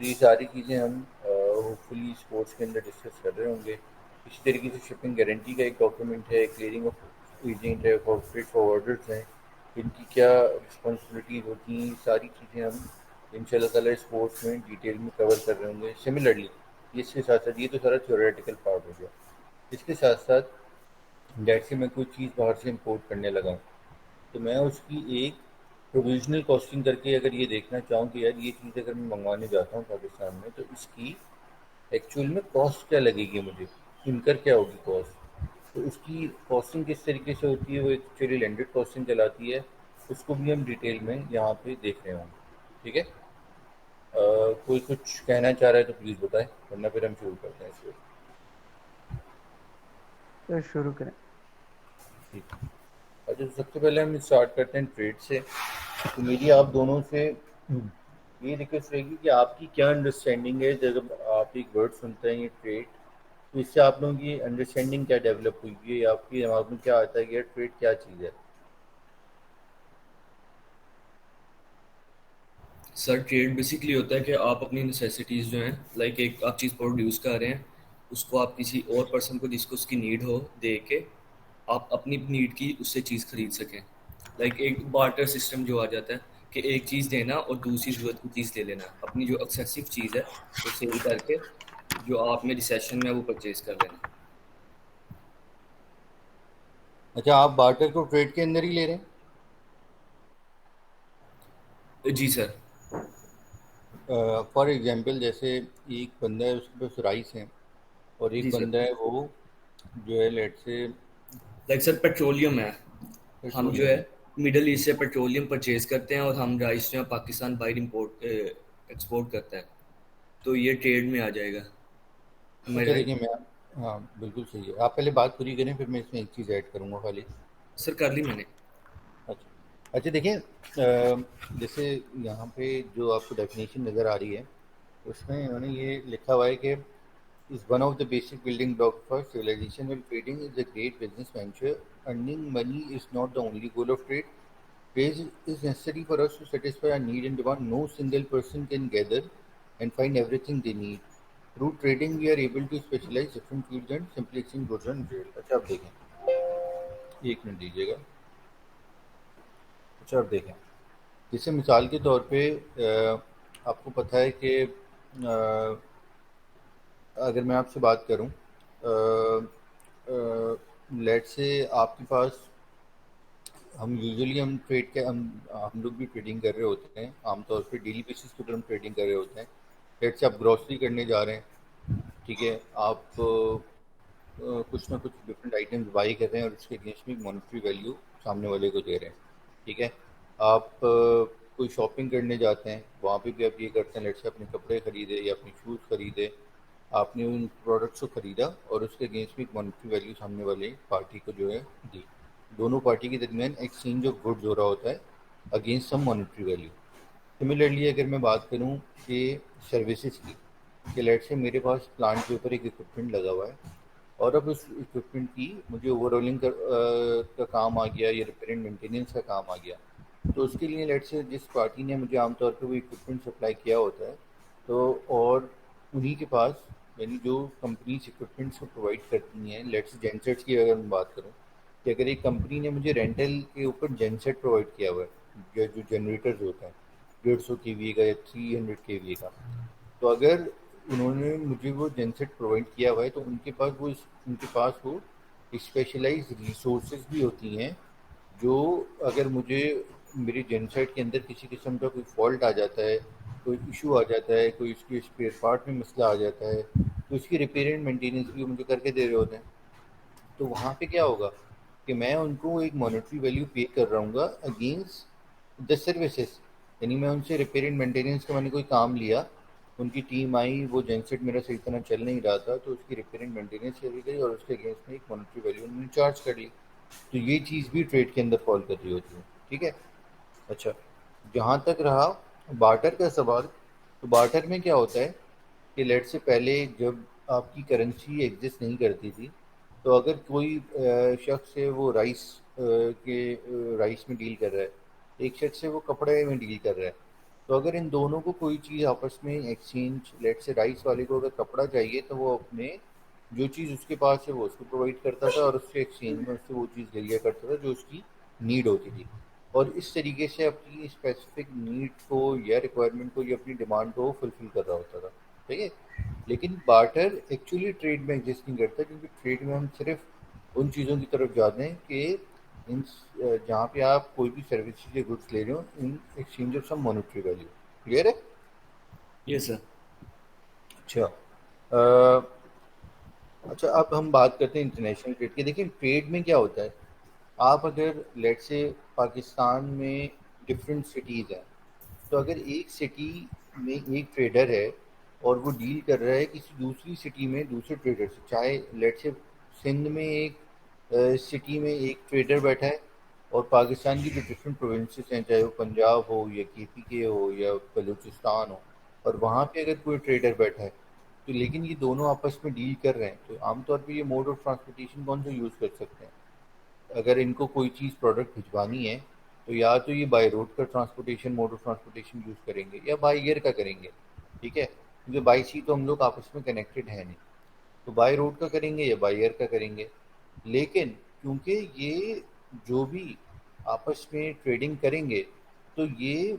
تو یہ ساری چیزیں ہم ہوپ فلی اس کورس کے اندر ڈسکس کر رہے ہوں گے۔ اسی طریقے سے شپنگ گارنٹی کا ایک ڈاکیومنٹ ہے، کلیئرنگ آف ایجنٹ ہے، کارپوریٹ فارورڈرز ہیں، ان کی کیا رسپانسبلٹیز ہوتی ہیں، یہ ساری چیزیں ہم ان شاء اللہ تعالیٰ اس کورس میں ڈیٹیل میں کور کر رہے ہوں گے۔ سملرلی اس کے ساتھ ساتھ یہ تو سارا تھیوریٹیکل پارٹ ہو گیا، اس کے ساتھ ساتھ جیسے میں کوئی چیز باہر سے امپورٹ کرنے لگا ہوں تو میں اس کی ایک پروویژنل کاسٹنگ کر کے اگر یہ دیکھنا چاہوں کہ یار یہ چیز اگر میں منگوانے جاتا ہوں پاکستان میں تو اس کی ایکچوئل میں کاسٹ کیا لگے گی، مجھے انکر کیا ہوگی کاسٹ، تو اس کی کاسٹنگ کس طریقے سے ہوتی ہے، وہ ایکچولی لینڈڈ کاسٹنگ کہلاتی ہے، اس کو بھی ہم ڈیٹیل میں یہاں پہ دیکھ رہے ہوں گے، ٹھیک ہے؟ کوئی کچھ کہنا چاہ رہا ہے تو پلیز بتائیں، ورنہ پھر ہم شروع کرتے ہیں اس کو۔ سر شروع کریں۔ ٹھیک ہے، اچھا تو سب سے پہلے ہم اسٹارٹ کرتے ہیں ٹریڈ سے۔ تو میری آپ دونوں سے یہ ریکویسٹ رہے گی کہ آپ کی کیا انڈرسٹینڈنگ ہے جب آپ ایک ورڈ سنتے ہیں یہ ٹریڈ، تو اس سے آپ لوگوں کی انڈرسٹینڈنگ کیا ڈیولپ ہوئی ہے، آپ کے دماغ میں کیا آتا ہے کہ یہ ٹریڈ کیا چیز ہے؟ سر ٹریڈ بیسکلی ہوتا ہے کہ آپ اپنی نیسیسٹیز جو ہیں لائک ایک آپ چیز پروڈیوس کر رہے ہیں، اس کو آپ کسی اور پرسن کو جس کو اس کی نیڈ ہو دے کے آپ اپنی نیڈ کی اس سے چیز خرید سکیں۔ لائک ایک بارٹر سسٹم جو آ جاتا ہے کہ ایک چیز دینا اور دوسری ضرورت کی چیز لے لینا، اپنی جو ایکسیسو چیز ہے وہ سیل کر کے جو آپ میں ریسیشن میں وہ پرچیز کر لینا۔ اچھا، آپ بارٹر کو ٹریڈ کے اندر ہی لے رہے ہیں؟ جی سر۔ فار ایگزامپل جیسے ایک بندہ ہے اس کے پاس رائس ہے، اور ایک جی سر، بندہ ہے وہ جو ہے لیٹ سے لائک سر پیٹرولیم ہے، ہم جو پیٹرولیم ہے ہے۔ مڈل ایسٹ سے پیٹرولیم پرچیز کرتے ہیں اور ہم رائس جو ہے پاکستان باہر امپورٹ ایکسپورٹ کرتا ہے، تو یہ ٹریڈ میں آ جائے گا، اچھا ہمارے رائٹ؟ دیکھیں میں، ہاں بالکل صحیح ہے، آپ پہلے بات پوری کریں پھر میں اس میں ایک چیز ایڈ کروں گا خالی۔ سر کر لی میں نے۔ اچھا اچھا دیکھیں، جیسے یہاں پہ جو آپ کو ڈیفینیشن نظر آ رہی ہے اس میں انہوں نے یہ لکھا ہوا ہے کہ is one of the basic building blocks for civilization. While trading is a great business venture, earning money is not the only goal of trade. Trade is necessary for us to satisfy our need and demand. No single person can gather and find everything they need. Through trading, we are able to specialize different fields and simply exchange goods and trade. اچھا آپ دیکھیں، ایک منٹ دیجیے گا۔ اچھا آپ دیکھیں، جیسے مثال کے طور پہ آپ کو پتہ ہے کہ اگر میں آپ سے بات کروں، لیٹ سے آپ کے پاس، ہم یوزلی ہم ٹریڈ کے ہم لوگ بھی ٹریڈنگ کر رہے ہوتے ہیں، عام طور پہ ڈیلی بیسس کے اوپر ہم ٹریڈنگ کر رہے ہوتے ہیں۔ لیٹ سے آپ گروسری کرنے جا رہے ہیں، ٹھیک ہے؟ آپ کچھ نہ کچھ ڈفرینٹ آئٹمز بائی کر رہے ہیں اور اس کے اگینسٹ بھی مانیٹری ویلیو سامنے والے کو دے رہے ہیں، ٹھیک ہے؟ آپ کوئی شاپنگ کرنے جاتے ہیں، وہاں پہ بھی آپ یہ کرتے ہیں، لیٹ سے اپنے کپڑے خریدے یا اپنی شوز خریدے، آپ نے ان پروڈکٹس کو خریدا اور اس کے اگینسٹ بھی مانیٹری ویلیو سامنے والے پارٹی کو جو ہے دی، دونوں پارٹی کے درمیان ایکسچینج آف گڈز ہو رہا ہوتا ہے against some monetary value. Similarly اگر میں بات کروں کہ سروسز کی، کہ لیٹ سے میرے پاس پلانٹ کے اوپر ایک اکوپمنٹ لگا ہوا ہے، اور اب اس اکوپمنٹ کی مجھے اوور ہولنگ کا کام آ گیا یا ریپیئر اینڈ مینٹیننس کا کام آ گیا، تو اس کے لیے لیٹ سے جس پارٹی نے مجھے عام طور پہ وہ اکوپمنٹ سپلائی کیا ہوتا ہے، تو اور انہی کے پاس، یعنی جو کمپنیز اکوپمنٹس کو پرووائڈ کرتی ہیں، لیٹ سے جین سیٹس کی اگر میں بات کروں، کہ اگر ایک کمپنی نے مجھے رینٹل کے اوپر جین سیٹ پرووائڈ کیا ہوا ہے، جو جنریٹرز ہوتا ہے 150 کے وی کا یا 300 کے وی کا، تو اگر انہوں نے مجھے وہ جین سیٹ پرووائڈ کیا ہوا ہے تو ان کے پاس وہ اسپیشلائز ریسورسز بھی ہوتی ہیں، جو اگر مجھے میری جین سیٹ کے اندر کسی قسم کا کوئی فالٹ آ جاتا ہے، کوئی ایشو آ جاتا ہے، کوئی اس کے اسپیئر پارٹ میں مسئلہ آ جاتا ہے، تو اس کی ریپیئر اینڈ مینٹیننس بھی وہ مجھے کر کے دے رہے ہوتے ہیں. تو وہاں پہ کیا ہوگا کہ میں ان کو ایک مانیٹری ویلیو پے کر رہا ہوں گا اگینسٹ دا سروسز. یعنی میں ان سے ریپیئر اینڈ مینٹیننس کا میں نے کوئی کام لیا، ان کی ٹیم آئی، وہ جین سیٹ میرا صحیح طرح چل نہیں رہا تھا، تو اس کی ریپیئر اینڈ مینٹیننس کری گئی اور اس کے اگینسٹ میں ایک مانیٹری ویلیو انہوں نے چارج کر لی. تو یہ چیز بھی ٹریڈ کے اندر فال کر رہی ہوتی ہے. ٹھیک ہے. اچھا، جہاں تک رہا بارٹر کا سوال، تو بارٹر میں کیا ہوتا ہے کہ لیٹ سے پہلے جب آپ کی کرنسی ایگزسٹ نہیں کرتی تھی، تو اگر کوئی شخص ہے وہ رائس میں ڈیل کر رہا ہے، ایک شخص سے وہ کپڑے میں ڈیل کر رہا ہے، تو اگر ان دونوں کو کوئی چیز آپس میں ایکسچینج، لیٹ سے رائس والے کو اگر کپڑا چاہیے تو وہ اپنے جو چیز اس کے پاس ہے وہ اس کو پرووائڈ کرتا تھا، اور اس سے ایکسچینج میں اس سے وہ چیز لیا کرتا تھا جو اس کی نیڈ ہوتی تھی، اور اس طریقے سے اپنی اسپیسیفک نیڈ کو یا ریکوائرمنٹ کو یا اپنی ڈیمانڈ کو فلفل کر رہا ہوتا تھا. ٹھیک ہے. لیکن بارٹر ایکچولی ٹریڈ میں ایگزسٹ نہیں کرتا، کیونکہ ٹریڈ میں ہم صرف ان چیزوں کی طرف جاتے ہیں کہ ان جہاں پہ آپ کوئی بھی سروسز یا گڈس لے رہے ہو in exchange of some monetary value. Clear ہے؟ یس سر. اچھا. اچھا، اب ہم بات کرتے ہیں انٹرنیشنل ٹریڈ کی. دیکھیں ٹریڈ میں کیا ہوتا ہے، آپ اگر لیٹ سے پاکستان میں ڈفرینٹ سٹیز ہیں، تو اگر ایک سٹی میں ایک ٹریڈر ہے اور وہ ڈیل کر رہا ہے کسی دوسری سٹی میں دوسرے ٹریڈر سے، چاہے لیٹ سے سندھ میں ایک سٹی میں ایک ٹریڈر بیٹھا ہے، اور پاکستان کی جو ڈفرینٹ پروونسز ہیں، چاہے وہ پنجاب ہو یا کے پی کے ہو یا بلوچستان ہو، اور وہاں پہ اگر کوئی ٹریڈر بیٹھا ہے، تو لیکن یہ دونوں آپس میں ڈیل کر رہے ہیں، تو عام طور پہ یہ موڈ آف ٹرانسپورٹیشن کون سا یوز کر سکتے ہیں؟ اگر ان کو کوئی چیز پروڈکٹ بھجوانی ہے تو یا تو یہ بائی روڈ کا transportation, mode of transportation use کریں گے، یا بائی ایئر کا کریں گے. ٹھیک ہے. کیونکہ بائی سی تو ہم لوگ آپس میں کنیکٹڈ ہیں نہیں، تو بائی روڈ کا کریں گے یا بائی ایئر کا کریں گے. لیکن کیونکہ یہ جو بھی آپس میں ٹریڈنگ کریں گے، تو یہ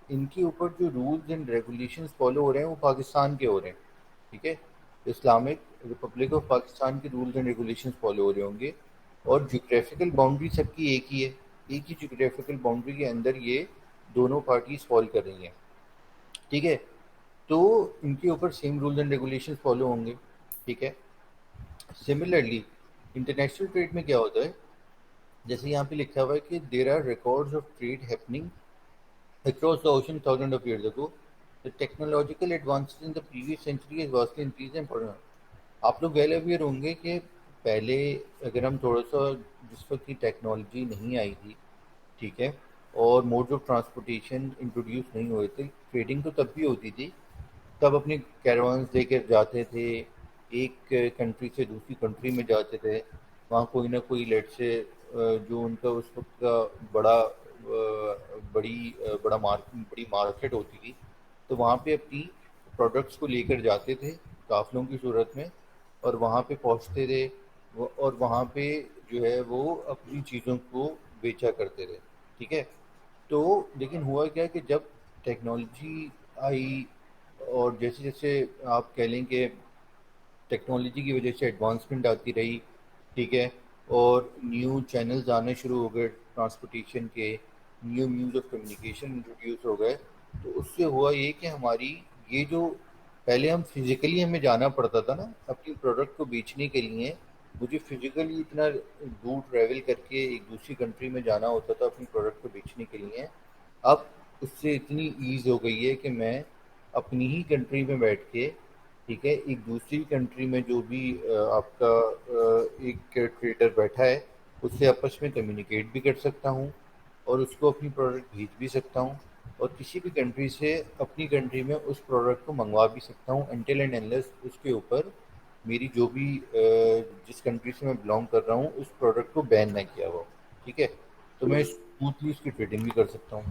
ان کے اوپر جو رولز اینڈ ریگولیشنز فالو ہو رہے ہیں وہ پاکستان کے ہو رہے ہیں. ٹھیک ہے. اسلامک ریپبلک آف پاکستان کے رولز اینڈ ریگولیشنز فالو ہو رہے ہوں گے، اور جغرافیکل باؤنڈری سب کی ایک ہی ہے، ایک ہی جغرافیکل باؤنڈری کے اندر یہ دونوں پارٹیز فال کر رہی ہیں. ٹھیک ہے. تو ان کے اوپر same rules and regulation follow ہوں گے. ٹھیک ہے. سملرلی انٹرنیشنل ٹریڈ میں کیا ہوتا ہے، جیسے یہاں پہ لکھا ہوا ہے کہ there are records of trade happening across the ocean thousands of years ago. The technological advances in the previous century has vastly increased in importance. آپ لوگ ویل اویئر ہوں گے کہ پہلے اگر ہم تھوڑا سا، جس وقت کی ٹیکنالوجی نہیں آئی تھی، ٹھیک ہے، اور موڈ آف ٹرانسپورٹیشن انٹروڈیوس نہیں ہوئے تھے، ٹریڈنگ تو تب بھی ہوتی تھی. تب اپنے کیروانس لے کر جاتے تھے، ایک کنٹری سے دوسری کنٹری میں جاتے تھے، وہاں کوئی نہ کوئی لیٹ سے جو ان کا اس وقت کا بڑی مارکیٹ ہوتی تھی، تو وہاں پہ اپنی پروڈکٹس کو لے کر جاتے تھے قافلوں کی صورت میں، اور وہاں پہ پہنچتے تھے، اور وہاں پہ جو ہے وہ اپنی چیزوں کو بیچا کرتے تھے. ٹھیک ہے. تو لیکن ہوا کیا کہ جب ٹیکنالوجی آئی، اور جیسے جیسے آپ کہہ لیں کہ ٹیکنالوجی کی وجہ سے ایڈوانسمنٹ آتی رہی، ٹھیک ہے، اور نیو چینلز آنے شروع ہو گئے ٹرانسپورٹیشن کے، new means of communication introduce ہو گئے، تو اس سے ہوا یہ کہ ہماری یہ جو پہلے ہم فزیکلی ہمیں جانا پڑتا تھا نا اپنی پروڈکٹ کو بیچنے کے لیے، مجھے فزیکلی اتنا دور ٹریول کر کے ایک دوسری کنٹری میں جانا ہوتا تھا اپنی پروڈکٹ کو بیچنے کے لیے، اب اس سے اتنی ایز ہو گئی ہے کہ میں اپنی ہی کنٹری میں بیٹھ کے، ٹھیک ہے، ایک دوسری کنٹری میں جو بھی آپ کا ایک ٹریڈر بیٹھا ہے اس سے آپس میں کمیونیکیٹ بھی کر سکتا ہوں اور اس کو اپنی پروڈکٹ بھیج بھی سکتا ہوں اور کسی بھی کنٹری سے اپنی کنٹری میں اس پروڈکٹ کو منگوا بھی سکتا ہوں انٹل اینڈ انلیس اس کے اوپر میری جو بھی جس کنٹری سے میں بلانگ کر رہا ہوں اس پروڈکٹ کو بین نہ کیا ہوا. ٹھیک ہے, تو میں اسموتھلی اس کی ٹریڈنگ بھی کر سکتا ہوں.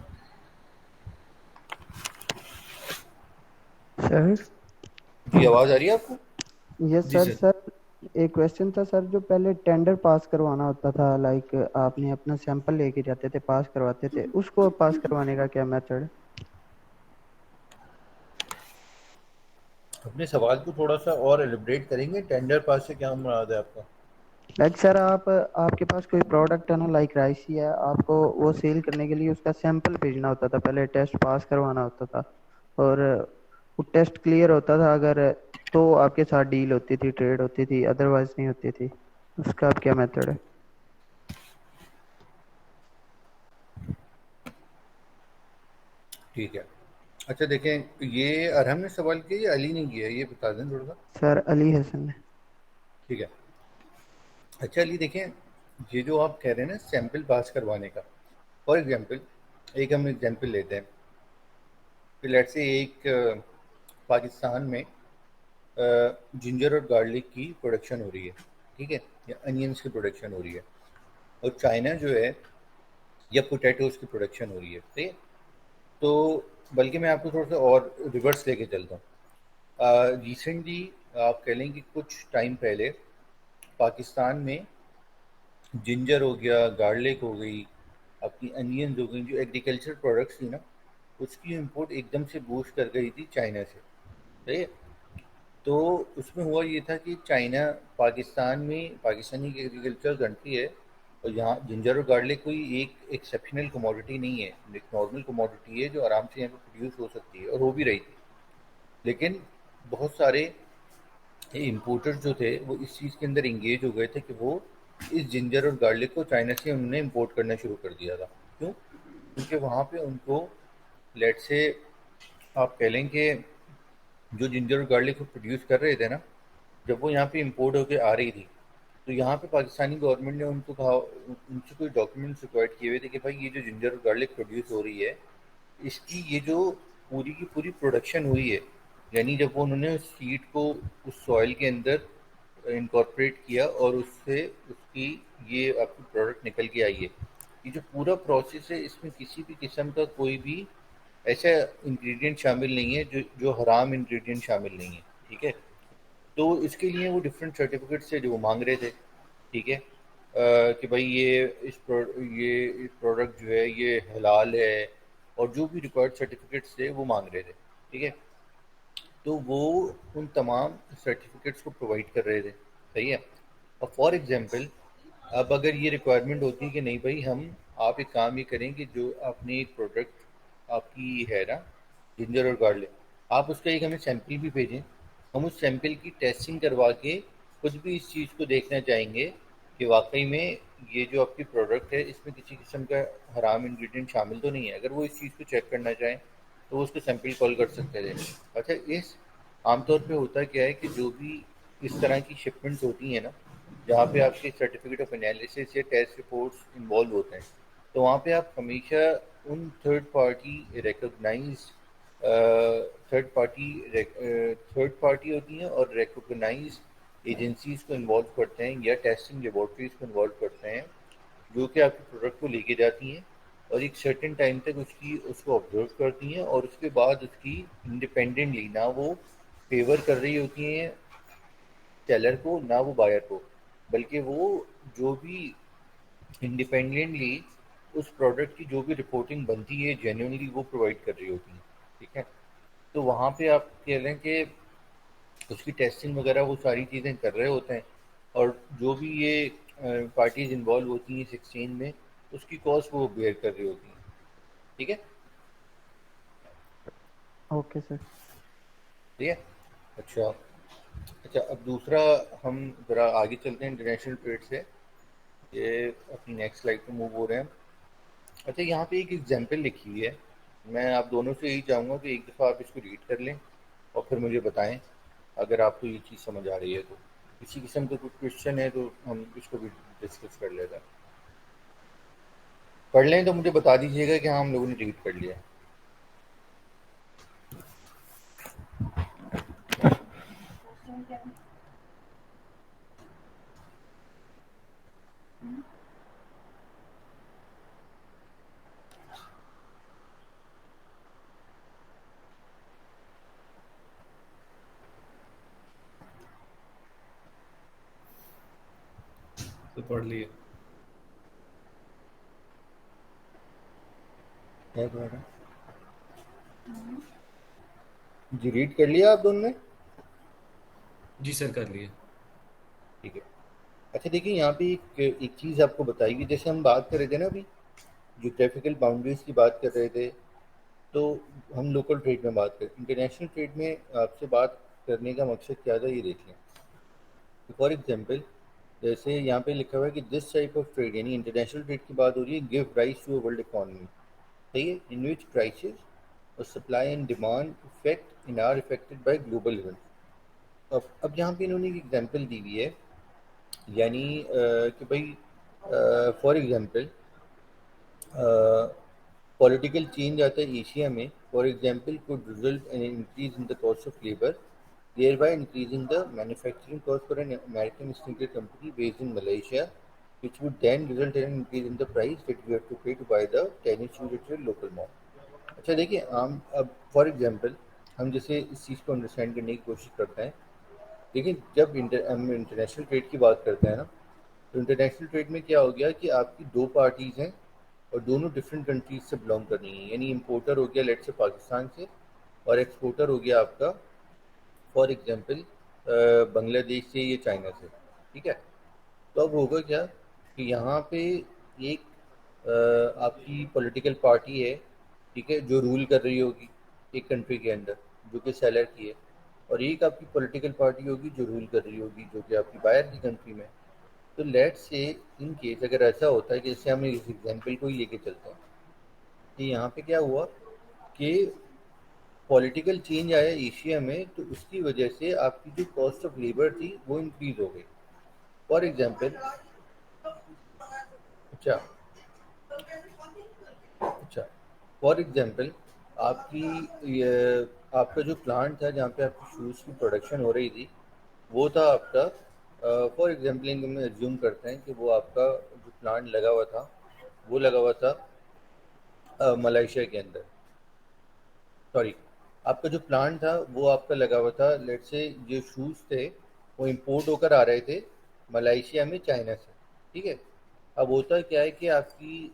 سر. جی آواز آ رہی ہے آپ کو؟ یس جی سر. سر. سر ایک کویشچن تھا سر, جو پہلے ٹینڈر پاس کروانا ہوتا تھا, لائک آپ نے اپنا سیمپل لے کے جاتے تھے, پاس کرواتے تھے, اس کو پاس کروانے کا کیا میتھڈ ہے؟ اپنے سوال کو تھوڑا سا اور ایلیبریٹ کریں گے, ٹینڈر پاس سے کیا مراد ہے آپ کا؟ لائک سر, آپ کے پاس کوئی پروڈکٹ ہے نا, لائک رائس ہی ہے, آپ کو وہ سیل کرنے کے لیے اس کا سیمپل بھیجنا ہوتا تھا, پہلے ٹیسٹ پاس کروانا ہوتا تھا, اور وہ ٹیسٹ کلیئر ہوتا تھا اگر تو آپ کے ساتھ ڈیل ہوتی تھی, ٹریڈ ہوتی تھی, ادروائز نہیں ہوتی تھی. اس کا اب کیا میتھڈ ہے؟ ٹھیک ہے, اچھا دیکھیں, یہ ارحم نے سوال کیا یا علی نے کیا, یہ بتا دیں تھوڑا سا. سر علی حسن نے. ٹھیک ہے, اچھا علی دیکھیں, یہ جو آپ کہہ رہے ہیں نا سیمپل پاس کروانے کا, فار ایگزامپل ایک ہم ایگزامپل لیتے ہیں کہ لیٹ سے ایک پاکستان میں جنجر اور گارلک کی پروڈکشن ہو رہی ہے, ٹھیک ہے, یا انینس کی پروڈکشن ہو رہی ہے, اور چائنا جو ہے یا پوٹیٹوز کی پروڈکشن ہو رہی ہے, ٹھیک ہے. تو بلکہ میں آپ کو تھوڑا سا اور ریورس لے کے چلتا ہوں. ریسنٹلی آپ کہہ لیں کہ کچھ ٹائم پہلے پاکستان میں جنجر ہو گیا, گارلک ہو گئی, اپنی انینز ہو گئی, جو ایگریکلچر پروڈکٹس تھی نا, اس کی امپورٹ ایک دم سے بوسٹ کر گئی تھی چائنا سے, صحیح ہے. تو اس میں ہوا یہ تھا کہ چائنا پاکستان میں, پاکستانی ایک ایگریکلچر کنٹری ہے, اور یہاں جنجر اور گارلک کوئی ایک ایکسیپشنل کموڈٹی نہیں ہے, ایک نارمل کموڈٹی ہے جو آرام سے یہاں پہ پروڈیوس ہو سکتی ہے اور ہو بھی رہی تھی. لیکن بہت سارے امپورٹر جو تھے وہ اس چیز کے اندر انگیج ہو گئے تھے کہ وہ اس جنجر اور گارلک کو چائنا سے انہوں نے امپورٹ کرنا شروع کر دیا تھا. کیوں؟ کیونکہ وہاں پہ ان کو لیٹ سے آپ کہہ لیں کہ جو جنجر اور گارلک کو پروڈیوس کر رہے تھے نا, جب وہ یہاں پہ امپورٹ ہو کے آ رہی تھی, تو یہاں پہ پاکستانی گورنمنٹ نے ان کو کہا, ان سے کوئی ڈاکیومنٹس ریکوائرڈ کیے ہوئے تھے کہ بھائی یہ جو جنجر اور گارلک پروڈیوس ہو رہی ہے, اس کی یہ جو پوری کی پوری پروڈکشن ہوئی ہے, یعنی جب انہوں نے اس سیڈ کو اس سوائل کے اندر انکارپوریٹ کیا اور اس سے اس کی یہ آپ کی پروڈکٹ نکل کے آئی ہے, یہ جو پورا پروسیس ہے اس میں کسی بھی قسم کا کوئی بھی ایسا انگریڈینٹ شامل نہیں ہے جو حرام انگریڈینٹ شامل نہیں ہے, ٹھیک ہے. تو اس کے لیے وہ ڈفرینٹ سرٹیفکیٹس تھے جو وہ مانگ رہے تھے, ٹھیک ہے, کہ بھائی یہ پروڈکٹ جو ہے یہ حلال ہے, اور جو بھی ریکوائرڈ سرٹیفکیٹس تھے وہ مانگ رہے تھے, ٹھیک ہے. تو وہ ان تمام سرٹیفکیٹس کو پرووائڈ کر رہے تھے, صحیح ہے. اور فار ایگزامپل اب اگر یہ ریکوائرمنٹ ہوتی کہ نہیں بھائی ہم, آپ ایک کام یہ کریں کہ جو آپ نے ایک پروڈکٹ آپ کی ہے نا جنجر اور گارلک, آپ اس کا ایک ہمیں سیمپل بھی بھیجیں, ہم اس سیمپل کی ٹیسٹنگ کروا کے خود بھی اس چیز کو دیکھنا چاہیں گے کہ واقعی میں یہ جو آپ کی پروڈکٹ ہے اس میں کسی قسم کا حرام انگریڈینٹ شامل تو نہیں ہے. اگر وہ اس چیز کو چیک کرنا چاہیں تو وہ اس کو سیمپل کال کر سکتے تھے. اچھا, اس عام طور پہ ہوتا کیا ہے کہ جو بھی اس طرح کی شپمنٹس ہوتی ہیں نا, جہاں پہ آپ کے سرٹیفکیٹ آف انالیسس یا ٹیسٹ رپورٹس انوالو ہوتے ہیں, تو وہاں پہ آپ ہمیشہ ان third party recognize third party ہوتی ہیں اور ریکوگنائز ایجنسیز کو انوالو کرتے ہیں یا ٹیسٹنگ لیبارٹریز کو انوالو کرتے ہیں, جو کہ آپ کے پروڈکٹ کو لے کے جاتی ہیں اور ایک سرٹن ٹائم تک اس کو آبزرو کرتی ہیں, اور اس کے بعد اس کی انڈیپینڈنٹلی نہ وہ فیور کر رہی ہوتی ہیں سیلر کو نہ وہ بائر کو, بلکہ وہ جو بھی انڈیپینڈنٹلی اس پروڈکٹ کی جو بھی رپورٹنگ بنتی ہے جینوئنلی وہ پرووائڈ کر رہی ہوتی ہیں, ٹھیک ہے. تو وہاں پہ آپ کہہ لیں کہ اس کی ٹیسٹنگ وغیرہ وہ ساری چیزیں کر رہے ہوتے ہیں, اور جو بھی یہ پارٹیز انوالو ہوتی ہیں اس ایکسچینج میں اس کی کاسٹ وہ بیئر کر رہی ہوتی ہیں, ٹھیک ہے. اوکے سر. ٹھیک ہے. اچھا, اچھا اب دوسرا ہم ذرا آگے چلتے ہیں انٹرنیشنل ٹریڈ سے, یہ اپنی نیکسٹ سلائڈ پہ موو ہو رہے ہیں. اچھا, یہاں پہ ایک ایگزامپل لکھی ہوئی ہے, میں آپ دونوں سے یہی چاہوں گا کہ ایک دفعہ آپ اس کو ریڈ کر لیں اور پھر مجھے بتائیں اگر آپ کو یہ چیز سمجھ آ رہی ہے تو. کسی قسم کا کوئی کوشچن ہے تو ہم اس کو بھی ڈسکس کر لیتے ہیں. پڑھ لیں تو مجھے بتا دیجیے گا کہ ہاں ہم لوگوں نے ریڈ کر لیا. تو پڑھ لیے. جی ریڈ کر لیا آپ دونوں نے؟ جی سر کر لیے. ٹھیک ہے. اچھا دیکھیے یہاں پہ ایک چیز آپ کو بتائی گی. جیسے ہم بات کر رہے تھے نا ابھی جیوگرافیکل باؤنڈریز کی بات کر رہے تھے، تو ہم لوکل ٹریڈ میں بات کریں. انٹرنیشنل ٹریڈ میں آپ سے بات کرنے کا مقصد کیا تھا یہ دیکھ لیں. فار ایگزامپل جیسے یہاں پہ لکھا ہوا ہے کہ دس ٹائپ آف ٹریڈ، یعنی انٹرنیشنل ٹریڈ کی بات ہو رہی ہے، give rise to a world economy. صحیح ہے. ان وچ پرائسز اور supply and demand affect in are affected by global event. اب یہاں پہ انہوں نے ایک ایگزامپل دی ہوئی ہے، یعنی کہ بھائی فار ایگزامپل پولیٹیکل چینج آتا ہے ایشیا میں. For example could result in an increase in the cost of labor, thereby increasing the manufacturing cost for an American sneaker company based in Malaysia, which would then result in an increase in the price that we have to pay to buy the tennis shoes at your local mall. اچھا دیکھیے ہم اب فار ایگزامپل ہم جیسے اس چیز کو انڈرسٹینڈ کرنے کی کوشش کرتے ہیں. دیکھیں جب ہم انٹرنیشنل ٹریڈ کی بات کرتے ہیں نا، تو انٹرنیشنل ٹریڈ میں کیا ہو گیا کہ آپ کی دو پارٹیز ہیں اور دونوں ڈفرینٹ کنٹریز سے بلانگ کر رہی ہیں. یعنی امپورٹر ہو گیا لیٹ سے پاکستان سے، اور ایکسپورٹر ہو گیا آپ کا فار ایگزامپل بنگلہ دیش سے یا چائنا سے. ٹھیک ہے. تو اب ہوگا کیا کہ یہاں پہ ایک آپ کی پولیٹیکل پارٹی ہے، ٹھیک ہے، جو رول کر رہی ہوگی ایک کنٹری کے اندر جو کہ سیلر کی ہے، اور ایک آپ کی پولیٹیکل پارٹی ہوگی جو رول کر رہی ہوگی جو کہ آپ کی باہر کی کنٹری میں. تو لیٹ سے ان کیس اگر ایسا ہوتا ہے کہ جیسے ہم اس ایگزامپل کو ہی لے کے چلتے ہیں کہ یہاں پہ کیا ہوا کہ پولیٹیکل چینج آیا ایشیا میں، تو اس کی وجہ سے آپ کی جو کاسٹ آف لیبر تھی وہ انکریز ہو گئی. فار ایگزامپل اچھا اچھا فار ایگزامپل آپ کی آپ کا جو پلانٹ تھا جہاں پہ آپ کی شوز کی پروڈکشن ہو رہی تھی وہ تھا آپ کا فار ایگزامپل ہم ایزیوم کرتے ہیں کہ وہ آپ کا جو پلانٹ لگا ہوا تھا وہ لگا ہوا تھا ملائیشیا کے اندر. سوری، آپ کا جو پلانٹ تھا وہ آپ کا لگا ہوا تھا لیٹ سے جو شوز تھے وہ امپورٹ ہو کر آ رہے تھے ملائیشیا میں چائنا سے. ٹھیک ہے. اب ہوتا کیا ہے کہ آپ کی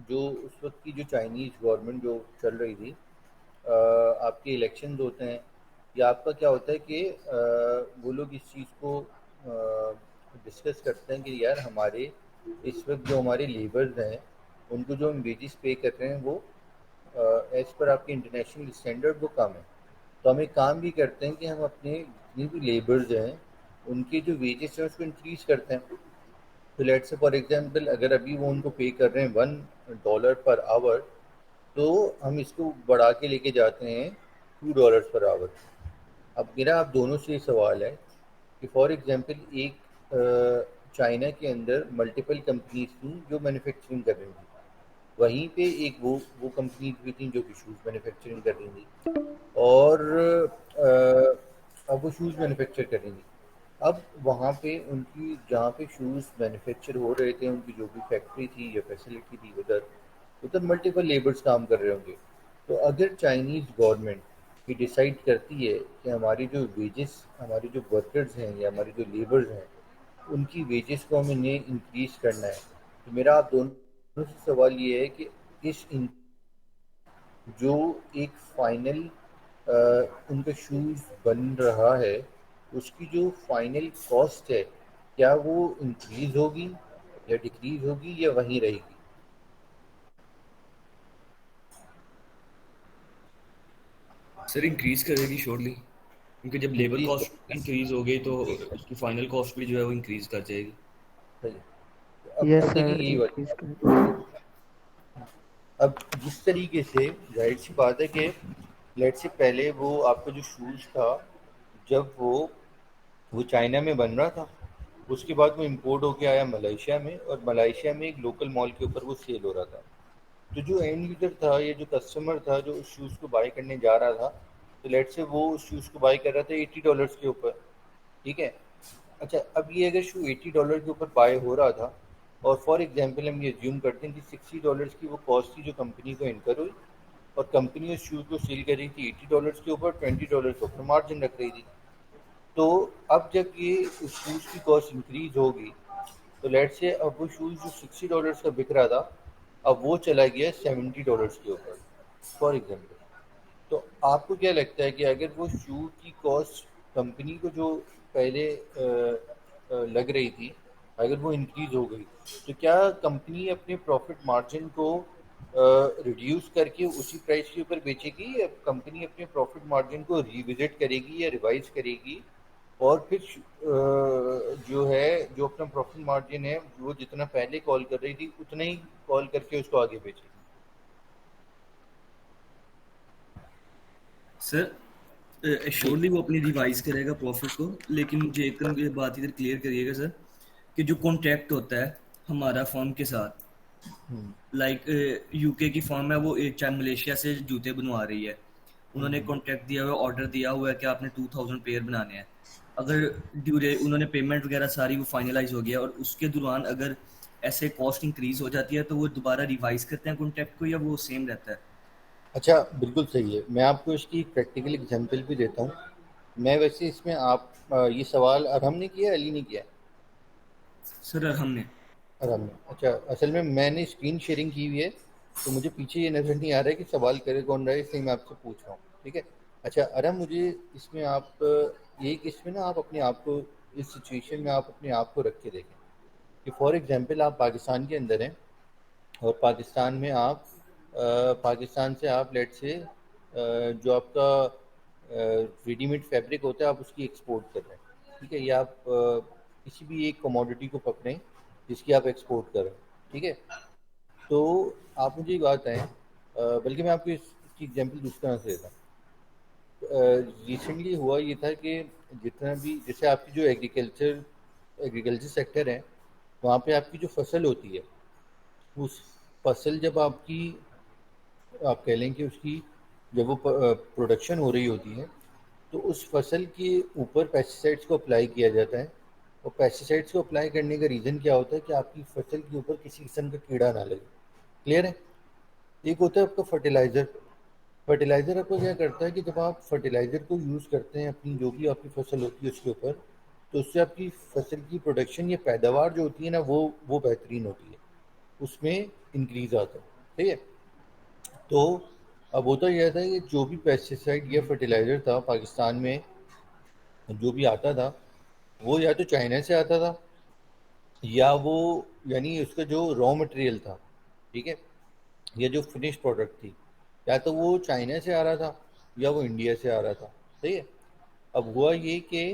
جو اس وقت کی جو چائنیز گورنمنٹ جو چل رہی تھی، آپ کے الیکشنز ہوتے ہیں یا آپ کا کیا ہوتا ہے کہ وہ لوگ اس چیز کو ڈسکس کرتے ہیں کہ یار ہمارے اس وقت جو ہمارے لیبرز ہیں ان کو جو ہم ویجز پے کر رہے ہیں وہ ایز پر آپ کے انٹرنیشنل اسٹینڈرڈ وہ کم ہے. تو ہم ایک کام بھی کرتے ہیں کہ ہم اپنے جتنے بھی لیبرز ہیں ان کے جو ویجز ہیں اس کو انکریز کرتے ہیں. تو لیٹ سے فار ایگزامپل اگر ابھی وہ ان کو پے کر رہے ہیں $1 پر آور، تو ہم اس کو بڑھا کے لے کے جاتے ہیں $2 پر آور. اب میرا آپ دونوں سے یہ سوال ہے کہ فار ایگزامپل ایک چائنا کے اندر ملٹیپل کمپنیز تھیں جو مینوفیکچرنگ کر رہی تھیں، وہیں پہ ایک وہ کمپنیز بھی تھیں جو کہ شوز مینوفیکچرنگ کر رہی تھیں، اور اب وہ شوز مینوفیکچر کر رہی تھیں. اب وہاں پہ ان کی جہاں پہ شوز مینوفیکچر ہو رہے تھے ان کی جو بھی فیکٹری تھی یا فیسلٹی تھی ادھر ملٹیپل لیبرز کام کر رہے ہوں گے. تو اگر چائنیز گورنمنٹ یہ ڈیسائیڈ کرتی ہے کہ ہماری جو ویجز، ہماری جو ورکرز ہیں یا ہماری جو لیبرز ہیں ان کی ویجز کو ہمیں نے انکریز کرنا ہے، تو میرا آپ دونوں سے سوال یہ ہے کہ اس جو ایک فائنل ان کا شوز بن رہا ہے اس کی جو فائنل کاسٹ ہے کیا وہ انکریز ہوگی یا ڈکریز ہوگی یا وہیں رہے گی؟ سر انکریز کرے گی شورلی، کیونکہ جب لیبر انکریز کاسٹ انکریز ہو گئی تو اس کی فائنل کاسٹ بھی جو ہے وہ انکریز کر جائے گی. صحیح. یس اب دیکھیں سر یہی بات، انکریز کر. اب جس طریقے سے ظاہر سی بات ہے کہ لیٹ سے پہلے وہ آپ کا جو شوز تھا جب وہ چائنا میں بن رہا تھا اس کے بعد وہ امپورٹ ہو کے آیا ملائیشیا میں، اور ملائیشیا میں ایک لوکل مال کے اوپر وہ سیل ہو رہا تھا. تو جو اینڈ یوزر تھا یا جو کسٹمر تھا جو اس شوز کو بائی کرنے جا رہا تھا، تو لیٹ سے وہ اس شوز کو بائی کر رہا تھا $80 کے اوپر. ٹھیک ہے. اچھا، اب یہ اگر شو $80 کے اوپر بائی ہو رہا تھا، اور فار ایگزامپل ہم یہ زیوم کرتے ہیں کہ $60 کی وہ کاسٹ تھی جو کمپنی کو انکر ہوئی، اور کمپنی اس شوز کو سیل کر رہی تھی $80 کے اوپر، $20 کے اوپر مارجن رکھ رہی تھی. تو اب جب یہ اس شوز کی کاسٹ انکریز ہوگی، تو لیٹ سے اب وہ شوز جو $60 کا بک رہا تھا، اب وہ چلا گیا $70 کے اوپر فار ایگزامپل. تو آپ کو کیا لگتا ہے کہ اگر وہ شو کی کاسٹ کمپنی کو جو پہلے لگ رہی تھی، اگر وہ انکریز ہو گئی، تو کیا کمپنی اپنے پروفٹ مارجن کو ریڈیوس کر کے اسی پرائس کے اوپر بیچے گی، یا کمپنی اپنے پروفٹ مارجن کو ریوزٹ کرے گی یا ریوائز کرے گی، اور پھر جو ہے جو اپنا پروفٹ مارجن ہے وہ جتنا پہلے کال کر رہی تھی اتنا ہی کال کر کے اس کو آگے بیچے گی؟ سر جی. ایشورلی وہ اپنی ریوائز کرے گا پروفٹ کو، لیکن مجھے ایک بات ادھر کلیئر کریے گا سر کہ جو کانٹریکٹ ہوتا ہے ہمارا فرم کے ساتھ، لائک یو کے کی فرم ہے، وہ چاہے ملیشیا سے جوتے بنوا رہی ہے، انہوں نے کانٹریکٹ دیا ہوا ہے، آرڈر دیا ہوا ہے کہ آپ نے 2000 پیئر بنانے ہیں. اگر انہوں نے پیمنٹ وغیرہ ساری وہ فائنلائز ہو گیا، اور اس کے دوران اگر ایسے کاسٹ انکریز ہو جاتی ہے تو وہ دوبارہ ریوائز کرتے ہیں کانٹریکٹ کو، یا وہ سیم رہتا ہے؟ اچھا، بالکل صحیح ہے. میں آپ کو اس کی پریکٹیکل اگزامپل بھی دیتا ہوں. میں ویسے اس میں یہ سوال ارحم نے کیا علی نے کیا؟ سر ہم نے ارحم نے. اچھا، اصل میں نے اسکرین شیئرنگ کی ہوئی ہے، تو مجھے پیچھے یہ نظر نہیں آ رہا ہے کہ سوال کرے کون رہا ہے، اس لیے میں آپ سے پوچھ رہا ہوں. ٹھیک ہے. اچھا ارحم، مجھے اس میں اس میں نا آپ اپنے آپ کو اس سچویشن میں آپ اپنے آپ کو رکھ کے دیکھیں کہ فار ایگزامپل آپ پاکستان کے اندر ہیں، اور پاکستان میں پاکستان سے آپ لیٹ سے جو آپ کا ریڈی میڈ فیبرک ہوتا ہے آپ اس کی ایکسپورٹ کر رہے ہیں. ٹھیک ہے. یا آپ کسی بھی ایک کموڈٹی کو پکڑیں جس کی آپ ایکسپورٹ کر رہے ہیں. ٹھیک ہے. تو آپ مجھے ایک بات بتائیں، بلکہ میں آپ کو اس کی ایگزامپل دوسری طرح سے دیتا ہوں. ریسنٹلی ہوا یہ تھا کہ جتنا بھی جیسے آپ کی جو ایگریکلچر سیکٹر ہے، وہاں پہ آپ کی جو فصل ہوتی ہے، اس فصل جب آپ کہہ لیں کہ اس کی جب وہ پروڈکشن ہو رہی ہوتی ہے، تو اس فصل کے اوپر پیسٹی سائڈس کو اپلائی کیا جاتا ہے. اور پیسٹی سائڈس کو اپلائی کرنے کا ریزن کیا ہوتا ہے کہ آپ کی فصل کے اوپر کسی قسم کا کیڑا نہ لگے. کلیئر ہے؟ ایک ہوتا ہے آپ کا فرٹیلائزر. فرٹیلائزر آپ کو کیا کرتا ہے کہ جب آپ فرٹیلائزر کو یوز کرتے ہیں اپنی جو بھی آپ کی فصل ہوتی ہے اس کے اوپر، تو اس سے آپ کی فصل کی پروڈکشن یا پیداوار جو ہوتی ہے نا وہ بہترین ہوتی ہے، اس میں انکریز آتا ہے. ٹھیک ہے. تو اب ہوتا یہ تھا کہ جو بھی پیسٹی سائڈ یا فرٹیلائزر تھا پاکستان میں جو بھی آتا تھا، وہ یا تو چائنا سے آتا تھا، یا وہ یعنی اس کا جو را مٹیریل تھا، ٹھیک ہے، یا جو فنش پروڈکٹ تھی، یا تو وہ چائنا سے آ رہا تھا یا وہ انڈیا سے آ رہا تھا. صحیح ہے. اب ہوا یہ کہ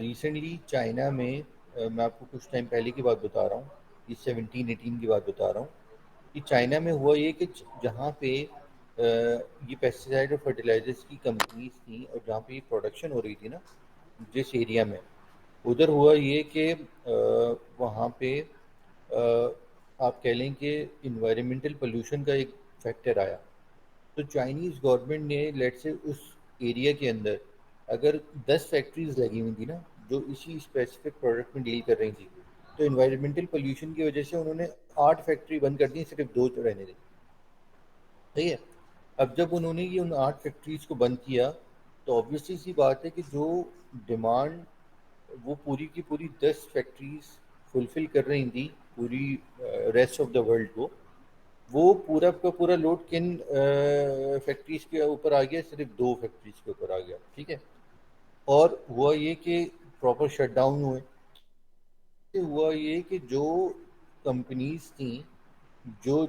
ریسنٹلی چائنا میں آپ کو کچھ ٹائم پہلے کی بات بتا رہا ہوں، یہ 17-18 کی بات بتا رہا ہوں، کہ چائنا میں ہوا یہ کہ جہاں پہ یہ پیسٹی سائڈ اور فرٹیلائزرس کی کمپنیز تھیں، اور جہاں پہ یہ پروڈکشن ہو رہی تھی نا جس ایریا میں، ادھر ہوا یہ کہ وہاں پہ آپ کہہ لیں کہ انوائرمنٹل پولیوشن کا ایک فیکٹر آیا. تو چائنیز گورنمنٹ نے لیٹ سے اس ایریا کے اندر اگر 10 فیکٹریز لگی ہوئی تھی نا جو اسی اسپیسیفک پروڈکٹ میں ڈیل کر رہی تھی، تو انوائرمنٹل پولیوشن کی وجہ سے انہوں نے 8 فیکٹری بند کر دی، صرف 2 رہنے دی. صحیح ہے. اب جب انہوں نے یہ ان 8 فیکٹریز کو بند کیا، تو آبویسلی سی بات ہے کہ جو ڈیمانڈ وہ پوری کی پوری 10 فیکٹریز فلفل کر رہی تھیں پوری ریسٹ آف دا ورلڈ کو، وہ پورا کا پورا لوڈ کن فیکٹریز کے اوپر آ گیا؟ صرف 2 فیکٹریز کے اوپر آ گیا. ٹھیک ہے. اور ہوا یہ کہ پراپر شٹ ڈاؤن ہوئے. ہوا یہ کہ جو کمپنیز تھیں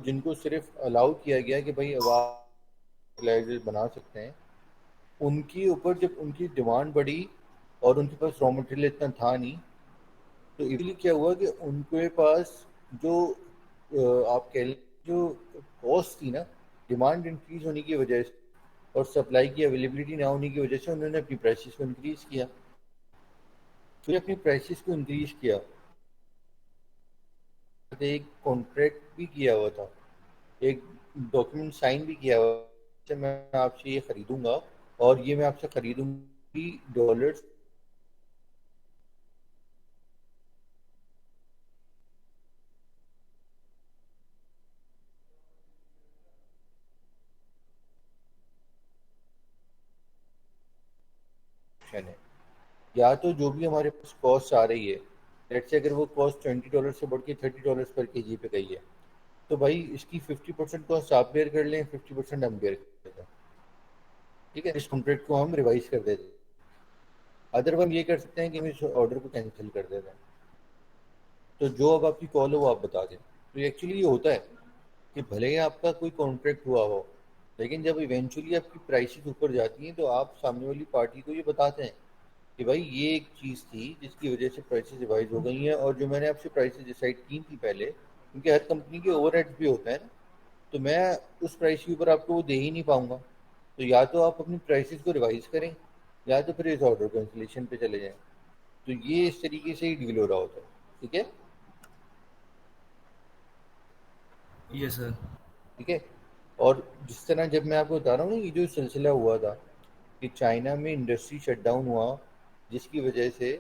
جن کو صرف الاؤ کیا گیا کہ بھائی اب آپ فرٹیلائزر بنا سکتے ہیں، ان کے اوپر جب ان کی ڈیمانڈ بڑھی اور ان کے پاس را مٹیریل اتنا تھا نہیں، تو ایونچولی کیا ہوا کہ ان کے پاس جو آپ کہہ لیں جو کاسٹ تھی نا، ڈیمانڈ انکریز ہونے کی وجہ سے اور سپلائی کی اویلیبلٹی نہ ہونے کی وجہ سے انہوں نے اپنی پرائسز کو انکریز کیا. پھر اپنی پرائسز کو انکریز کیا، ایک کانٹریکٹ بھی کیا ہوا تھا، ایک ڈاکیومنٹ سائن بھی کیا ہوا کہ میں آپ سے یہ خریدوں گا اور یہ میں آپ سے خریدوں گی ڈالرز ہے، یا تو جو بھی ہمارے پاس کاسٹ آ رہی ہے، لیٹ سے اگر وہ کاسٹ $20 سے بڑھ کے $30 پر کے جی پہ گئی ہے، تو بھائی اس کی 50% کاسٹ آپ بیئر کر لیں، 50% ہم بیئر کر دیتے ہیں، ٹھیک ہے، اس کانٹریکٹ کو ہم ریوائز کر دیتے ہیں، ادر ہم یہ کر سکتے ہیں کہ ہم اس آرڈر کو کینسل کر دیتے ہیں. تو جو اب آپ کی کال ہو وہ آپ بتا دیں. تو ایکچولی یہ ہوتا ہے کہ بھلے ہی آپ کا کوئی کانٹریکٹ ہوا ہو، لیکن جب ایونچولی آپ کی پرائسز اوپر جاتی ہیں تو آپ سامنے والی پارٹی کو یہ بتاتے ہیں کہ بھائی یہ ایک چیز تھی جس کی وجہ سے پرائسز ریوائز ہو گئی ہیں، اور جو میں نے آپ سے پرائسز ڈیسائیڈ کی تھی پہلے، کیونکہ ہر کمپنی کے اوور ہیڈز بھی ہوتے ہیں نا، تو میں اس پرائس کے اوپر آپ کو وہ دے ہی نہیں پاؤں گا. تو یا تو آپ اپنی پرائسز کو ریوائز کریں، یا تو پھر اس آرڈر کینسلیشن پہ چلے جائیں. تو یہ اس طریقے سے ہی ڈیل ہو رہا ہوتا ہے. ٹھیک ہے. یس سر. ٹھیک ہے. اور جس طرح جب میں آپ کو بتا رہا ہوں نا یہ جو سلسلہ ہوا تھا کہ چائنا میں انڈسٹری شٹ ڈاؤن ہوا، جس کی وجہ سے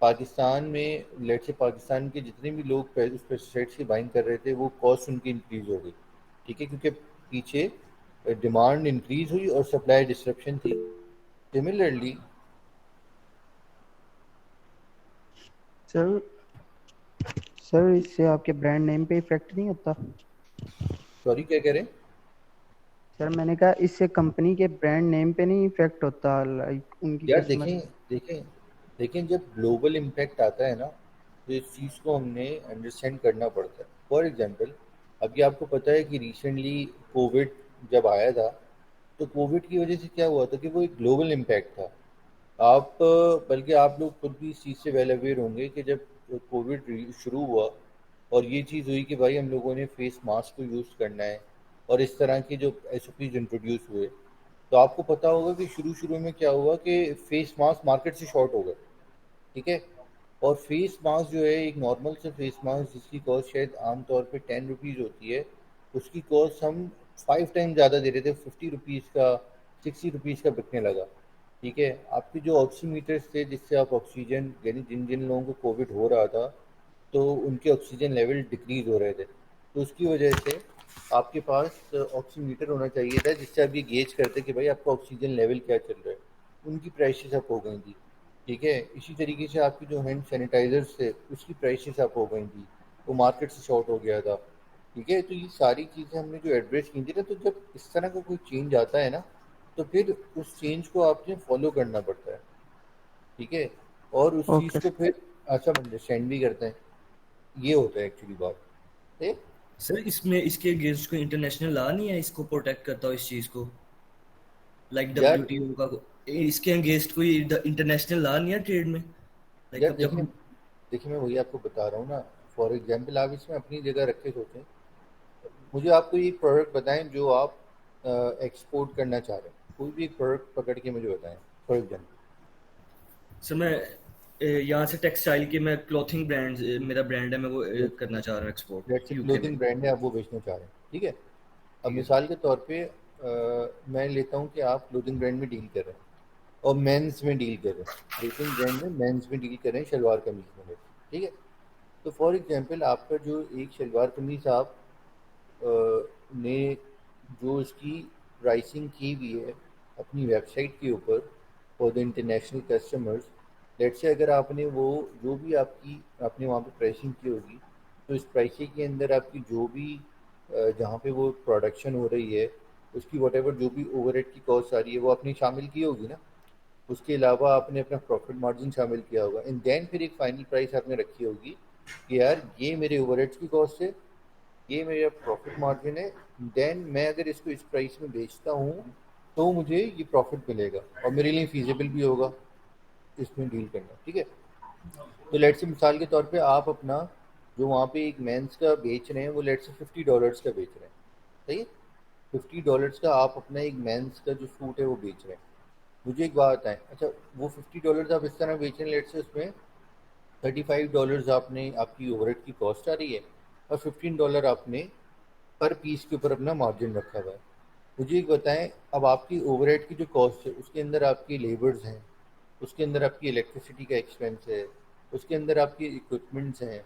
پاکستان میں لیٹ سے پاکستان کے جتنے بھی لوگ اس پیسٹیسائڈس کی بائنگ کر رہے تھے وہ کاسٹ ان کی انکریز ہو گئی. ٹھیک ہے، کیونکہ پیچھے ڈیمانڈ انکریز ہوئی اور سپلائی ڈسرپشن تھی. سملرلی سر سر اس سے آپ کے برانڈ نیم پہ افیکٹ نہیں ہوتا؟ سوری کیا کہہ رہے ہیں؟ سر میں نے کہا اس سے کمپنی کے برانڈ نیم پہ نہیں افیکٹ ہوتا، لائک ان کی یار کسٹمر. دیکھیں جب گلوبل امپیکٹ آتا ہے نا تو اس چیز کو ہم نے انڈرسٹینڈ کرنا پڑتا ہے. فار ایگزامپل ابھی آپ کو پتہ ہے کہ ریسنٹلی کووڈ جب آیا تھا تو کووڈ کی وجہ سے کیا ہوا تھا کہ وہ ایک گلوبل امپیکٹ تھا. آپ بلکہ آپ لوگ خود بھی اس چیز سے ویل اویئر ہوں گے کہ جب کووڈ شروع ہوا اور یہ چیز ہوئی کہ بھائی ہم لوگوں نے فیس ماسک کو یوز کرنا ہے اور اس طرح کے جو ایس او پیز انٹروڈیوس ہوئے، تو آپ کو پتا ہوگا کہ شروع میں کیا ہوا کہ فیس ماسک مارکیٹ سے شارٹ ہو گئے. ٹھیک ہے. اور فیس ماسک جو ہے ایک نارمل سے فیس ماسک جس کی کاسٹ شاید عام طور پہ ₹10 ہوتی ہے، اس کی کاسٹ ہم 5 ٹائم زیادہ دے رہے تھے، ₹50 کا، ₹60 کا بکنے لگا. ٹھیک ہے. آپ کے جو آکسی میٹرس تھے جس سے آپ آکسیجن، یعنی جن جن لوگوں کو کووڈ ہو رہا تھا تو ان کے آکسیجن لیول ڈکریز ہو رہے تھے، تو اس کی وجہ سے آپ کے پاس آکسی میٹر ہونا چاہیے تھا جس سے آپ یہ گیج کرتے کہ بھائی آپ کا آکسیجن لیول کیا چل رہا ہے. ان کی پرائسز اپ ہو گئی تھی. ٹھیک ہے. اسی طریقے سے آپ کی جو ہینڈ سینیٹائزرس تھے اس کی پرائسز اپ ہو گئی تھی، وہ مارکیٹ سے شارٹ ہو گیا تھا. ٹھیک ہے. تو یہ ساری چیزیں ہم نے جو ایڈریس کی تھی نا، تو جب اس طرح کا کوئی چینج آتا ہے نا تو پھر اس چینج کو آپ نے فالو کرنا پڑتا ہے. ٹھیک ہے. اور اس چیز اوکے کو پھر اچھا انڈرسٹینڈ بھی کرتے ہیں. یہ ہوتا ہے ایکچولی بات. ٹھیک. سر اس کے اگینسٹ کوئی انٹرنیشنل لا نہیں ہے اس کو پروٹیکٹ کرتا ہو اس چیز کو، لائک یار WTO کا اس کے اگینسٹ کوئی انٹرنیشنل لا نہیں ہے ٹریڈ میں، لائک یار اب جب دیکھیں ہم. دیکھیں میں وہی آپ کو بتا رہا ہوں نا. فار ایگزامپل آپ اس میں اپنی جگہ رکھ کے سوچیں. مجھے آپ کو ایک پروڈکٹ بتائیں جو آپ ایکسپورٹ کرنا چاہ رہے ہیں. کوئی بھی ایک پروڈکٹ پکڑ کے مجھے بتائیں. فار ایگزامپل سر میں یہاں سے ٹیکسٹائل کے، میں کلوتھنگ برانڈ، میرا برانڈ ہے، میں وہ کرنا چاہ رہا ہوں لیٹ ایکسپورٹ سے UK میں. کلوتھنگ برانڈ ہے، آپ وہ بیچنا چاہ رہے ہیں. ٹھیک ہے. اب ٹھیک ہے. مثال کے طور پہ میں لیتا ہوں کہ آپ کلوتھنگ برانڈ میں ڈیل کر رہے ہیں اور مینس میں ڈیل کر رہے ہیں. کلوتھنگ برانڈ میں مینس میں ڈیل کر رہے ہیں، شلوار قمیض میں. ٹھیک ہے. تو فار ایگزامپل آپ کا جو ایک شلوار قمیض آپ نے جو اس کی پرائسنگ کی ہوئی ہے اپنی ویب سائٹ کے اوپر for the international customers, let سے اگر آپ نے وہ جو بھی آپ نے وہاں پہ پرائسنگ کی ہوگی، تو اس پرائسنگ کے اندر آپ کی جو بھی جہاں پہ وہ پروڈکشن ہو رہی ہے اس کی واٹ ایور جو بھی اوور ہیڈ کی کاسٹ آ رہی ہے وہ آپ نے شامل کی ہوگی نا. اس کے علاوہ آپ نے اپنا پروفٹ مارجن شامل کیا ہوگا، اینڈ دین پھر ایک فائنل پرائس آپ نے رکھی ہوگی کہ یار یہ میرے اوور ہیڈس کی کاسٹ ہے، یہ میرا پروفٹ مارجن ہے، دین میں اگر اس کو اس پرائس میں بیچتا ہوں تو مجھے یہ پروفٹ ملے گا اور میرے لیے فیزیبل بھی ہوگا اس میں ڈیل کرنا. ٹھیک ہے. تو لیٹ سے مثال کے طور پہ آپ اپنا جو وہاں پہ ایک مینس کا بیچ رہے ہیں وہ لیٹ سے $50 کا بیچ رہے ہیں. صحیح ہے. $50 کا آپ اپنا ایک مینس کا جو سوٹ ہے وہ بیچ رہے ہیں. مجھے ایک بات ہے، اچھا وہ $50 آپ اس طرح بیچ رہے ہیں لیٹ سے اس میں $35 آپ نے آپ کی اوور ہیڈ کی کاسٹ آ رہی ہے، اور $15 آپ نے پر پیس کے اوپر اپنا مارجن رکھا ہوا ہے۔ مجھے ایک بتائیں، اب آپ کی اوور ہیڈ کی جو کاسٹ ہے اس کے اندر آپ کی لیبرز ہیں، اس کے اندر آپ کی الیکٹریسٹی کا ایکسپینس ہے، اس کے اندر آپ کی اکوپمنٹس ہیں،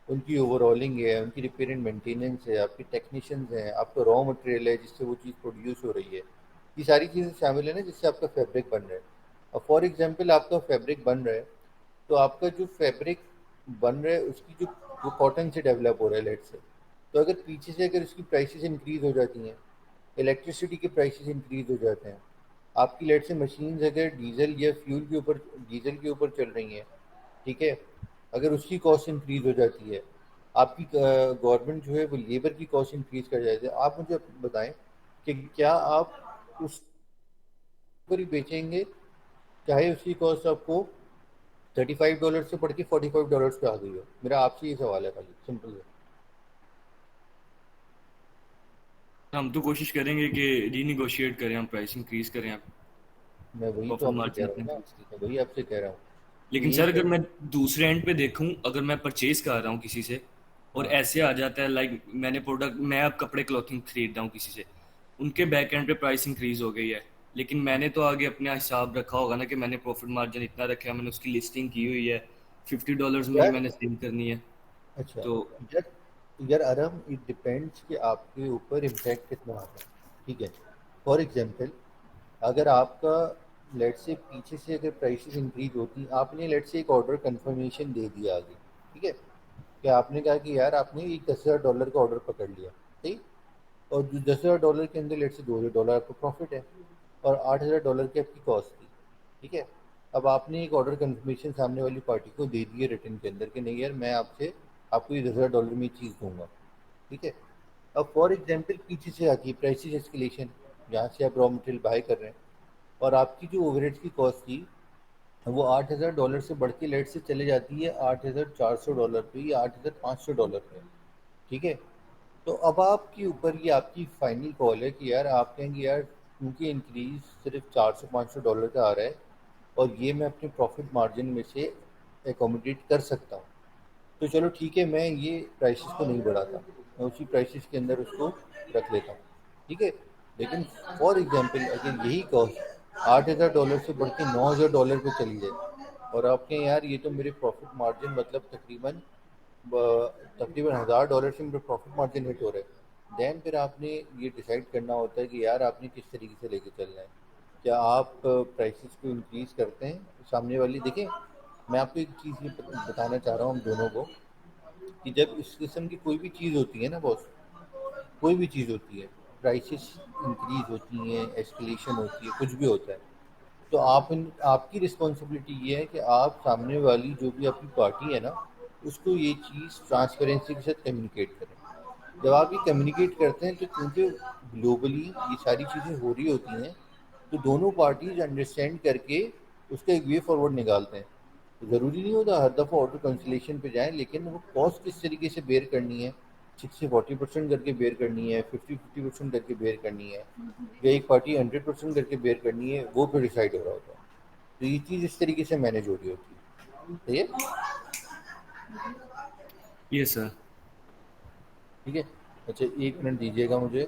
ان کی اوور ہالنگ ہے، ان کی ریپیئر اینڈ مینٹیننس ہے، آپ کی ٹیکنیشینز ہیں، آپ کا را مٹیریل ہے جس سے وہ چیز پروڈیوس ہو رہی ہے، یہ ساری چیزیں شامل ہیں نا جس سے آپ کا فیبرک بن رہا ہے۔ اب فار ایگزامپل آپ کا فیبرک بن رہا ہے، تو آپ کا جو فیبرک بن رہا ہے اس کی جو وہ کاٹن سے ڈیولپ ہو رہا ہے لیٹ سے، تو اگر پیچھے سے اگر اس کی پرائسز انکریز ہو جاتی ہیں، الیکٹریسٹی کے پرائسز انکریز ہو جاتے ہیں، آپ کی لیٹ سے مشینز اگر ڈیزل یا فیول کے اوپر ڈیزل کے اوپر چل رہی ہیں، ٹھیک ہے، اگر اس کی کاسٹ انکریز ہو جاتی ہے، آپ کی گورنمنٹ جو ہے وہ لیبر کی کاسٹ انکریز کر جاتی ہے، آپ مجھے بتائیں کہ کیا آپ اس پر ہی بیچیں گے، چاہے اس کی کاسٹ آپ کو $35 سے بڑھ کے $45 پہ آ گئی ہو؟ میرا آپ سے یہ سوال ہے، خالی سمپل ہے۔ ہم تو کوشش کریں گے کہ ری نیگوشیٹ کریں، ہم پرائس انکریز کریں، آپ میں وہی تو پروفٹ آپ سے مارجن کہہ رہا اپنا ہوں نا، انکریز کریں۔ میں وہی آپ سے کہہ رہا ہوں کہ لیکن یہ سر تو اگر میں دوسرے اینڈ پہ دیکھوں، اگر میں پرچیز کر رہا ہوں کسی سے اور ہاں ایسے آ جاتا ہے لائک میں نے پروڈکٹ، میں اب کپڑے کلوتھنگ خرید رہا ہوں کسی سے، ان کے بیک اینڈ پہ پرائس انکریز ہو گئی ہے، لیکن میں نے تو آگے اپنا حساب رکھا ہوگا نا کہ میں نے پروفٹ مارجن اتنا رکھا ہے، میں نے اس کی لسٹنگ کی ہوئی ہے، $50 میں ہی یار، میں نے سیل کرنی ہے۔ اچھا تو یار، یار ارم اٹ ڈپینڈس کہ آپ کے اوپر امپیکٹ کتنا آتا ہے، ٹھیک ہے۔ فار ایگزامپل اگر آپ کا لیٹ سے پیچھے سے اگر پرائسز انکریز ہوتی، آپ نے لیٹ سے ایک آرڈر کنفرمیشن دے دیا آگے، ٹھیک ہے، کہ آپ نے کہا کہ یار آپ نے ایک $10,000 کا آرڈر پکڑ لیا، ٹھیک، اور جو $10,000 کے اندر لیٹ سے $2,000 آپ کو پروفٹ ہے، اور $8,000 کی آپ کی کاسٹ تھی، ٹھیک ہے۔ اب آپ نے ایک آرڈر کنفرمیشن سامنے والی پارٹی کو دے دی ہے ریٹرن کے اندر کہ نہیں یار میں آپ کو یہ $10,000 میں یہ چیز دوں گا، ٹھیک ہے۔ اب فار ایگزامپل پیچھے سے آتی ہے پرائسز ایسکیلیشن، جہاں سے آپ را مٹیریل بائی کر رہے ہیں، اور آپ کی جو اوور ہیڈ کی کاسٹ تھی وہ $8,000 سے بڑھ کے لیٹ سے چلے جاتی ہے $8,400 پہ یا $8,500 پہ، ٹھیک ہے۔ تو اب آپ کے اوپر یہ آپ کی فائنل کال ہے کہ یار آپ کہیں گے یار کیونکہ انکریز صرف $400-500 کا آ رہا ہے اور یہ میں اپنے پروفٹ مارجن میں سے اکوموڈیٹ کر سکتا ہوں، تو چلو ٹھیک ہے، میں یہ پرائسز کو نہیں بڑھاتا، میں اسی پرائسز کے اندر اس کو رکھ لیتا ہوں، ٹھیک ہے۔ لیکن فار ایگزامپل اگر یہی کاسٹ $8,000 سے بڑھ کے $9,000 پہ چلی جائے اور آپ کہیں یار یہ تو میرے پروفٹ مارجن مطلب تقریباً $1,000 سے میرا پروفٹ مارجن ہٹ ہو رہا ہے، دین پھر آپ نے یہ ڈیسائیڈ کرنا ہوتا ہے کہ یار آپ نے کس طریقے سے لے کے چلنا ہے۔ کیا آپ پرائسز کو انکریز کرتے ہیں؟ سامنے والی دیکھیں، میں آپ کو ایک چیز یہ بتانا چاہ رہا ہوں ہم دونوں کو کہ جب اس قسم کی کوئی بھی چیز ہوتی ہے نا باس، کوئی بھی چیز ہوتی ہے، پرائسز انکریز ہوتی ہیں، ایسکلیشن ہوتی ہے، کچھ بھی ہوتا ہے، تو آپ کی رسپانسبلٹی یہ ہے کہ آپ سامنے والی جو بھی آپ کی پارٹی ہے نا اس کو یہ چیز ٹرانسپیرنسی کے ساتھ کمیونیکیٹ کریں۔ جب آپ یہ کمیونیکیٹ کرتے ہیں تو کیونکہ گلوبلی یہ ساری چیزیں ہو رہی ہوتی ہیں، تو دونوں پارٹیز انڈرسٹینڈ کر کے اس کا ایک وے فارورڈ نکالتے ہیں۔ ضروری نہیں ہوتا ہر دفعہ آٹو کنسلیشن پہ جائیں، لیکن وہ کاسٹ کس طریقے سے بیئر کرنی ہے، 60-40% کر کے بیئر کرنی ہے، 50-50% کر کے بیئر کرنی ہے، یا ایک پارٹی 100% کر کے بیئر کرنی ہے، وہ پھر ڈیسائڈ ہو رہا ہوتا ہے۔ تو یہ چیز اس طریقے سے مینیج ہو رہی ہوتی ہے، صحیح ہے؟ یس سر۔ ٹھیک ہے، اچھا 1 منٹ دیجیے گا مجھے۔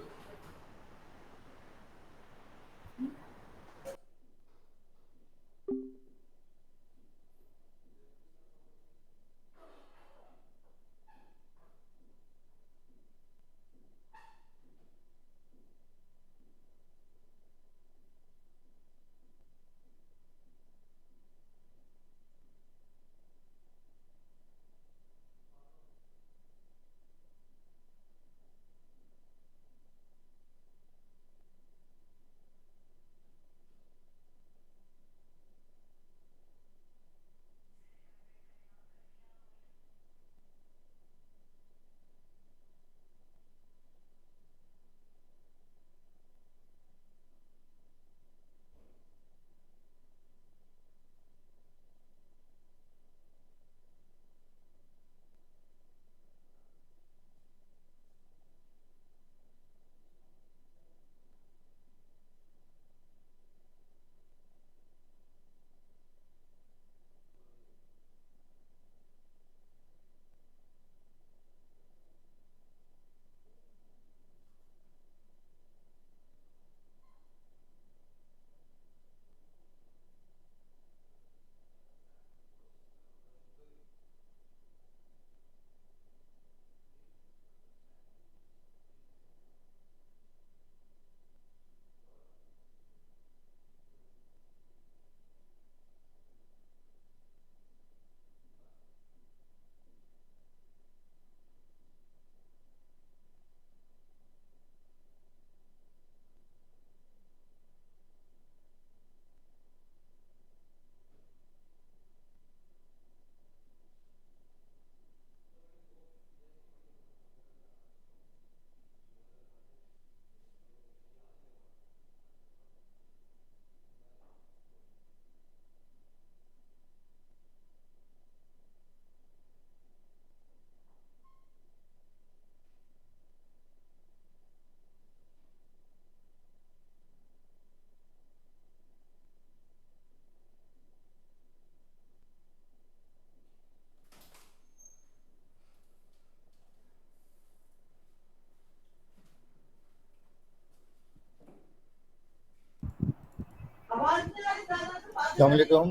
السلام علیکم.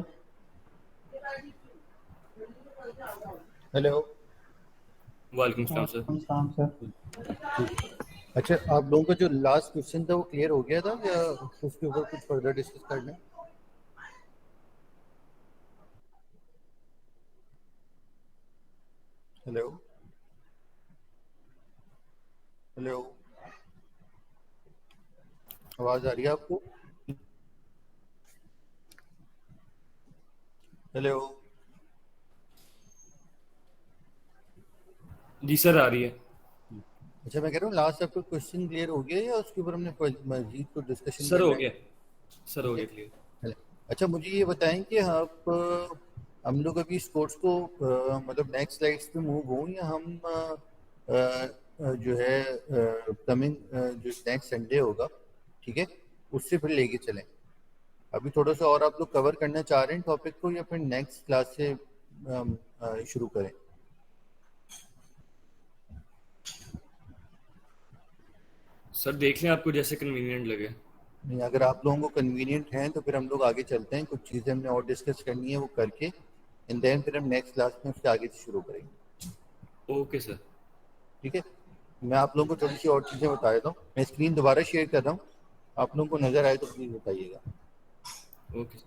ہیلو. وعلیکم السلام سر. السلام سر. اچھا, آپ لوگوں کا جو لاسٹ کوشچن تھا وہ کلیئر ہو گیا تھا یا اس کے اوپر کچھ فردر ڈسکس کرنا ہے؟ ہیلو ہیلو, آواز آ رہی ہے آپ کو؟ ہیلو. جی سر آ رہی ہے. اچھا, میں کہہ رہا ہوں لاسٹ آپ کا کوشچن کلیئر ہو گیا یا اس کے اوپر ہم نے مزید کو ڈسکشن سر کرنا ہو ہے؟ گیا, سر ہو ٹھیک گیا کلیئر. ہے. اچھا, مجھے یہ بتائیں کہ آپ ہم لوگ ابھی اسپورٹس کو مطلب نیکسٹ سلائڈس پہ موو ہوں یا ہم جو ہے کمنگ جو نیکسٹ سنڈے ہوگا, ٹھیک ہے, اس سے پھر لے کے چلیں. ابھی تھوڑا سا اور آپ لوگ کور کرنا چاہ رہے ہیں ٹاپک کو یا پھر نیکسٹ کلاس سے شروع کریں؟ سر دیکھ لیں آپ کو جیسے کنوینئنٹ لگے. نہیں, اگر آپ لوگوں کو کنوینئنٹ ہیں تو پھر ہم لوگ آگے چلتے ہیں. کچھ چیزیں ہم نے اور ڈسکس کرنی ہے وہ کر کے اینڈ دین پھر ہم نیکسٹ کلاس میں اس کے آگے سے شروع کریں گے. Okay sir. ٹھیک ہے, میں آپ لوگوں کو تھوڑی سی اور چیزیں بتا دیتا ہوں. میں اسکرین دوبارہ شیئر کر رہا ہوں, آپ لوگوں کو نظر آئے تو پلیز بتائیے گا. اوکے.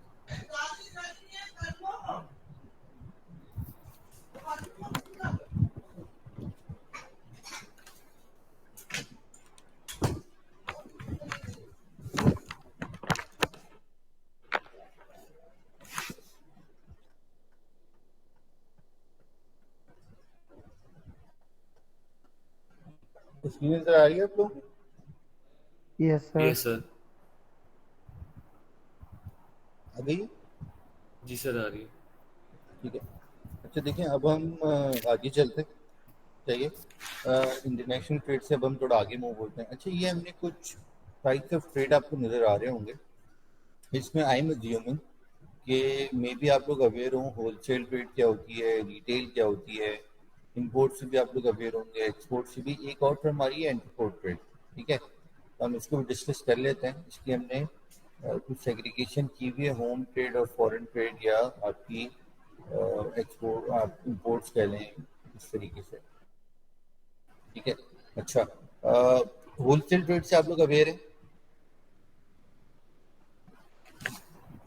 اسکرین نظر آ رہی ہے آپ لوگوں کو؟ یس سر. یس سر. آ گئی؟ جی سر آ رہی ہے. ٹھیک ہے. اچھا دیکھیں, اب ہم آگے چلتے ہیں. چاہیے انٹرنیشنل ٹریڈ سے اب ہم تھوڑا آگے موو ہوتے ہیں. اچھا, یہ ہم نے کچھ ٹائپس آف ٹریڈ آپ کو نظر آ رہے ہوں گے. اس میں آئی ایم ایزیومنگ کہ مے بی آپ لوگ اویئر ہوں ہول سیل ٹریڈ کیا ہوتی ہے, ریٹیل کیا ہوتی ہے, امپورٹ سے بھی آپ لوگ اویئر ہوں گے, ایکسپورٹ سے بھی. ایک اور ٹرم ہماری ہے ایکسپورٹ ٹریڈ. ٹھیک ہے, تو ہم اس کو بھی ڈسکس کر لیتے ہیں. اس کی ہم نے کچھ سیگریگیشن کی ہوئی ہے, ہوم ٹریڈ اور فورن ٹریڈ, یا آپ کی ایکسپورٹ آپ امپورٹس کہہ لیں اس طریقے سے. ٹھیک ہے. اچھا, ہول سیل ٹریڈ سے آپ لوگ اویئر ہیں؟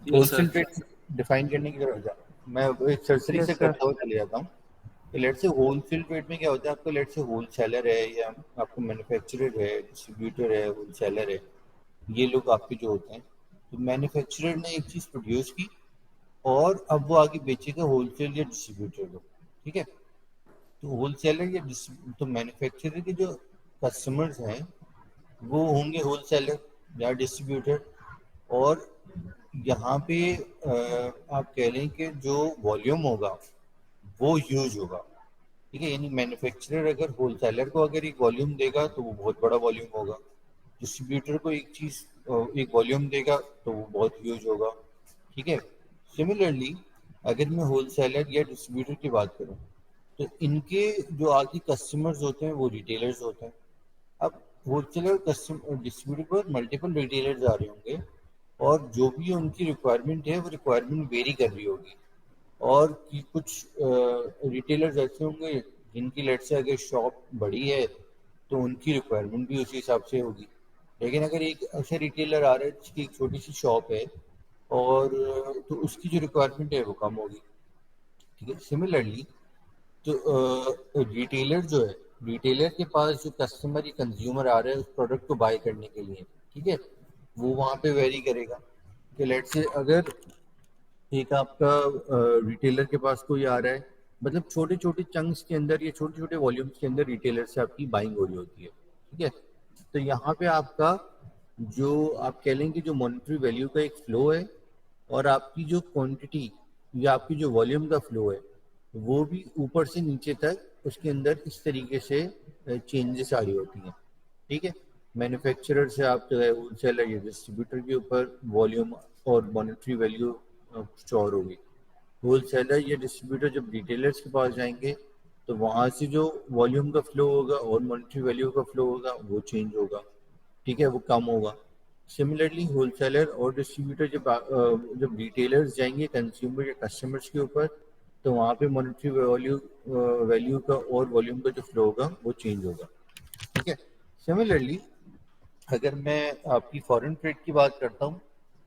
ہول یس سر. سیل ٹریڈ ڈیفائن کرنے کی ضرورت ہے. میں ایک سرسری سے یس سر. کرتا ہوا چلے جاتا ہوں. لیٹ سے ہول سیل ٹریڈ میں کیا ہوتا ہے, آپ کا لیٹ سے ہول سیلر ہے یا آپ کا مینوفیکچرر ہے, ڈسٹریبیوٹر ہے, ہول سیلر ہے, یہ لوگ آپ کے جو ہوتے ہیں. تو مینوفیکچرر نے ایک چیز پروڈیوس کی اور اب وہ آگے بیچے گا ہول سیل یا ڈسٹریبیوٹر کو. ٹھیک ہے, تو ہول سیلر یا تو مینوفیکچرر کے جو کسٹمرز ہیں وہ ہوں گے ہول سیلر یا ڈسٹریبیوٹر. اور یہاں پہ آپ کہہ لیں کہ جو والیوم ہوگا وہ ہیوج ہوگا. ٹھیک ہے, یعنی مینوفیکچرر اگر ہول سیلر کو اگر ایک والیوم دے گا تو وہ بہت بڑا والیوم ہوگا. ڈسٹریبیوٹر کو ایک چیز ایک والیوم دے گا تو وہ بہت ہیوج ہوگا. ٹھیک ہے. سملرلی اگر میں ہول سیلر یا ڈسٹریبیوٹر کی بات کروں تو ان کے جو آگے کسٹمرز ہوتے ہیں وہ ریٹیلرز ہوتے ہیں. اب ہول سیلر ڈسٹریبیوٹر پر ملٹیپل ریٹیلرز آ رہے ہوں گے اور جو بھی ان کی ریکوائرمنٹ ہے وہ ریکوائرمنٹ ویری کر رہی ہوگی. اور کچھ ریٹیلرز ایسے ہوں گے جن کی لیٹ سے اگر شاپ بڑی ہے تو ان کی ریکوائرمنٹ بھی اسی حساب سے ہوگی. لیکن اگر ایک ایسا ریٹیلر آ رہا ہے جس کی ایک چھوٹی سی شاپ ہے اور تو اس کی جو ریکوائرمنٹ ہے وہ کم ہوگی. ٹھیک ہے. سملرلی تو ریٹیلر جو ہے, ریٹیلر کے پاس جو کسٹمر یا کنزیومر آ رہا ہے اس پروڈکٹ کو بائی کرنے کے لیے, ٹھیک ہے, وہ وہاں پہ ویری کرے گا. کہ لیٹ سے اگر ایک آپ کا ریٹیلر کے پاس کوئی آ رہا ہے, مطلب چھوٹے چھوٹے چنکس کے اندر یا چھوٹے چھوٹے والیومس کے اندر ریٹیلر سے آپ کی بائنگ ہو رہی ہوتی ہے. ٹھیک ہے, تو یہاں پہ آپ کا جو آپ کہہ لیں گے جو مانیٹری ویلیو کا ایک فلو ہے اور آپ کی جو کوانٹٹی یا آپ کی جو والیوم کا فلو ہے وہ بھی اوپر سے نیچے تک اس کے اندر اس طریقے سے چینجز آ رہی ہوتی ہیں. ٹھیک ہے. مینوفیکچرر سے آپ جو ہے ہول سیلر یا ڈسٹریبیوٹر کے اوپر والیوم اور مانیٹری ویلیو کچھ اور ہوگی. ہول سیلر یا ڈسٹریبیوٹر جب ریٹیلرس کے پاس جائیں گے تو وہاں سے جو والیوم کا فلو ہوگا اور مانیٹری ویلیو کا فلو ہوگا وہ چینج ہوگا. ٹھیک ہے, وہ کم ہوگا. سملرلی ہول سیلر اور ڈسٹریبیوٹر جب ریٹیلرز جائیں گے کنزیومر یا کسٹمرز کے اوپر تو وہاں پہ مانیٹری ویلیو کا اور والیوم کا جو فلو ہوگا وہ چینج ہوگا. ٹھیک ہے. سملرلی اگر میں آپ کی فورن ٹریڈ کی بات کرتا ہوں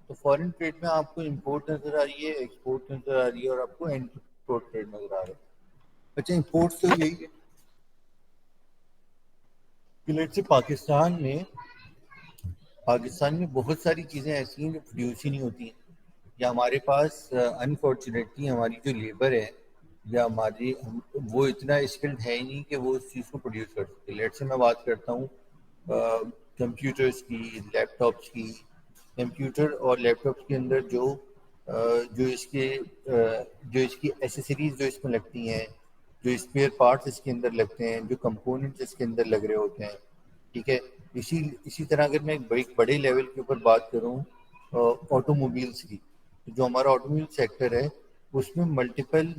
تو فورن ٹریڈ میں آپ کو امپورٹ نظر آ رہی ہے, ایکسپورٹ نظر آ رہی ہے, اور آپ کو ایکسپورٹ ٹریڈ نظر آ رہا ہے. اچھا امپورٹ تو یہی ہے کہ لیٹ سے پاکستان میں بہت ساری چیزیں ایسی ہیں جو پروڈیوس ہی نہیں ہوتی ہیں, یا ہمارے پاس انفارچونیٹلی ہماری جو لیبر ہے یا ہماری وہ اتنا اسکلڈ ہے ہی نہیں کہ وہ اس چیز کو پروڈیوس کر سکے. لیٹ سے میں بات کرتا ہوں کمپیوٹرز کی, لیپ ٹاپس کی. کمپیوٹر اور لیپ ٹاپس کے اندر جو اس کی ایسیسریز جو اس میں لگتی ہیں, جو اسپیئر پارٹس اس کے اندر لگتے ہیں, جو کمپوننٹس اس کے اندر لگ رہے ہوتے ہیں. ٹھیک ہے. اسی طرح اگر میں ایک بڑے لیول کے اوپر بات کروں آٹو موبائلس کی, جو ہمارا آٹو موبائل سیکٹر ہے اس میں ملٹیپل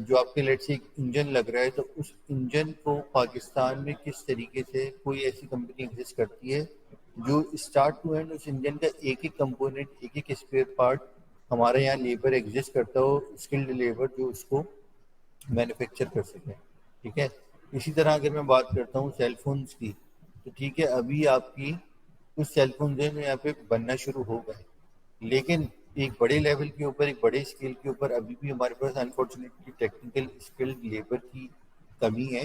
جو آپ کے لیٹ سے ایک انجن لگ رہا ہے تو اس انجن کو پاکستان میں کس طریقے سے کوئی ایسی کمپنی ایگزسٹ کرتی ہے جو اسٹارٹ ٹو اینڈ اس انجن کا ایک ایک کمپوننٹ, ایک ایک اسپیئر پارٹ ہمارے یہاں لیبر ایگزسٹ کرتا ہو, اسکلڈ لیبر جو اس کو مینوفیکچر کر سکیں. ٹھیک ہے. اسی طرح اگر میں بات کرتا ہوں سیل فونز کی تو ٹھیک ہے ابھی آپ کی کچھ سیل فون جو ہے یہاں پہ بننا شروع ہو گئے, لیکن ایک بڑے لیول کے اوپر, ایک بڑے اسکیل کے اوپر ابھی بھی ہمارے پاس انفارچونیٹلی ٹیکنیکل اسکلڈ لیبر کی کمی ہے,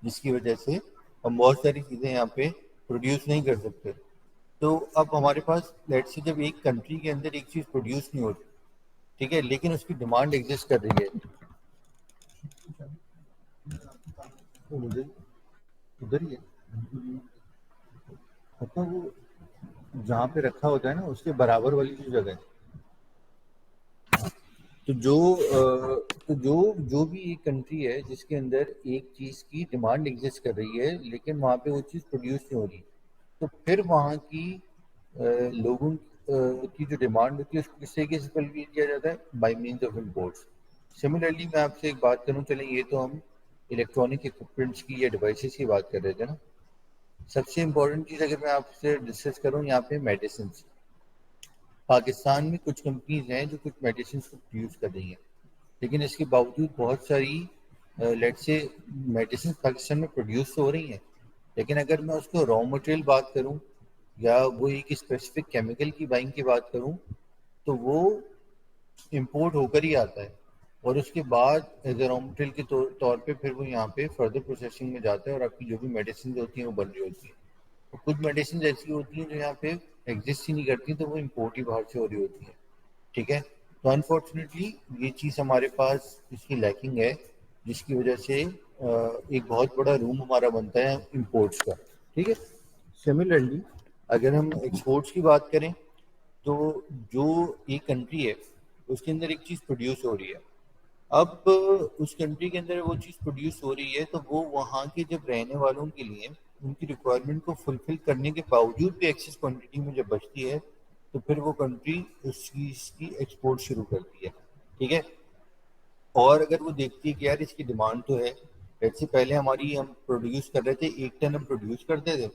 جس کی وجہ سے ہم بہت ساری چیزیں یہاں پہ پروڈیوس نہیں کر سکتے. تو اب ہمارے پاس لیٹ سے جب ایک کنٹری کے اندر ایک چیز پروڈیوس نہیں ہوتی, ٹھیک ہے, لیکن اس کی ڈیمانڈ ایگزسٹ کر رہی ہے, مجھے ادھر ہی ہے مطلب وہ جہاں پہ رکھا ہوتا ہے نا اس کے برابر والی جو جگہ ہے. تو جو بھی ایک کنٹری ہے جس کے اندر ایک چیز کی ڈیمانڈ ایگزسٹ کر رہی ہے لیکن وہاں پہ وہ چیز پروڈیوس نہیں ہو رہی, تو پھر وہاں کی لوگوں کی جو ڈیمانڈ ہوتی ہے اس کو کس طریقے سے فلفل کیا جاتا ہے, by means of imports. Similarly میں آپ سے ایک بات کروں, چلیں یہ تو ہم الیکٹرانک اکوپمنٹس کی یا ڈیوائسز کی بات کر رہے تھے نا. سب سے امپورٹنٹ چیز اگر میں آپ سے ڈسکس کروں یہاں پہ میڈیسنس. پاکستان میں کچھ کمپنیز ہیں جو کچھ میڈیسنس کو پروڈیوس کر رہی ہیں, لیکن اس کے باوجود بہت ساری لیٹ سے میڈیسنس پاکستان میں پروڈیوس ہو رہی ہیں, لیکن اگر میں اس کو را مٹیریل بات کروں یا وہ ایک اسپیسیفک کیمیکل کی بائنگ کی بات کروں تو وہ امپورٹ ہو کر ہی آتا ہے, اور اس کے بعد ایز اے را مٹیریل کے طور پہ پھر وہ یہاں پہ فردر پروسیسنگ میں جاتا ہے اور آپ کی جو بھی میڈیسنز ہوتی ہیں وہ بن رہی ہوتی ہیں. کچھ میڈیسنز ایسی ہوتی ہیں جو یہاں پہ ایگزسٹ ہی نہیں کرتی تو وہ امپورٹ ہی باہر سے ہو رہی ہوتی ہیں. ٹھیک ہے. تو انفارچونیٹلی یہ چیز ہمارے پاس اس کی لیکنگ ہے, جس کی وجہ سے ایک بہت بڑا روم ہمارا بنتا ہے امپورٹس کا. ٹھیک ہے. سملرلی اگر ہم ایکسپورٹس کی بات کریں تو جو ایک کنٹری ہے اس کے اندر ایک چیز پروڈیوس ہو رہی ہے, اب اس کنٹری کے اندر وہ چیز پروڈیوس ہو رہی ہے تو وہ وہاں کے جب رہنے والوں کے لیے ان کی ریکوائرمنٹ کو فلفل کرنے کے باوجود بھی ایکسس کوانٹٹی میں جب بچتی ہے تو پھر وہ کنٹری اس چیز کی ایکسپورٹ شروع کرتی ہے. ٹھیک ہے. اور اگر وہ دیکھتی ہے کہ یار اس کی ڈیمانڈ تو ہے, لیٹ سے پہلے ہماری ہم پروڈیوس کر رہے تھے 1 ٹن ہم پروڈیوس کرتے تھے,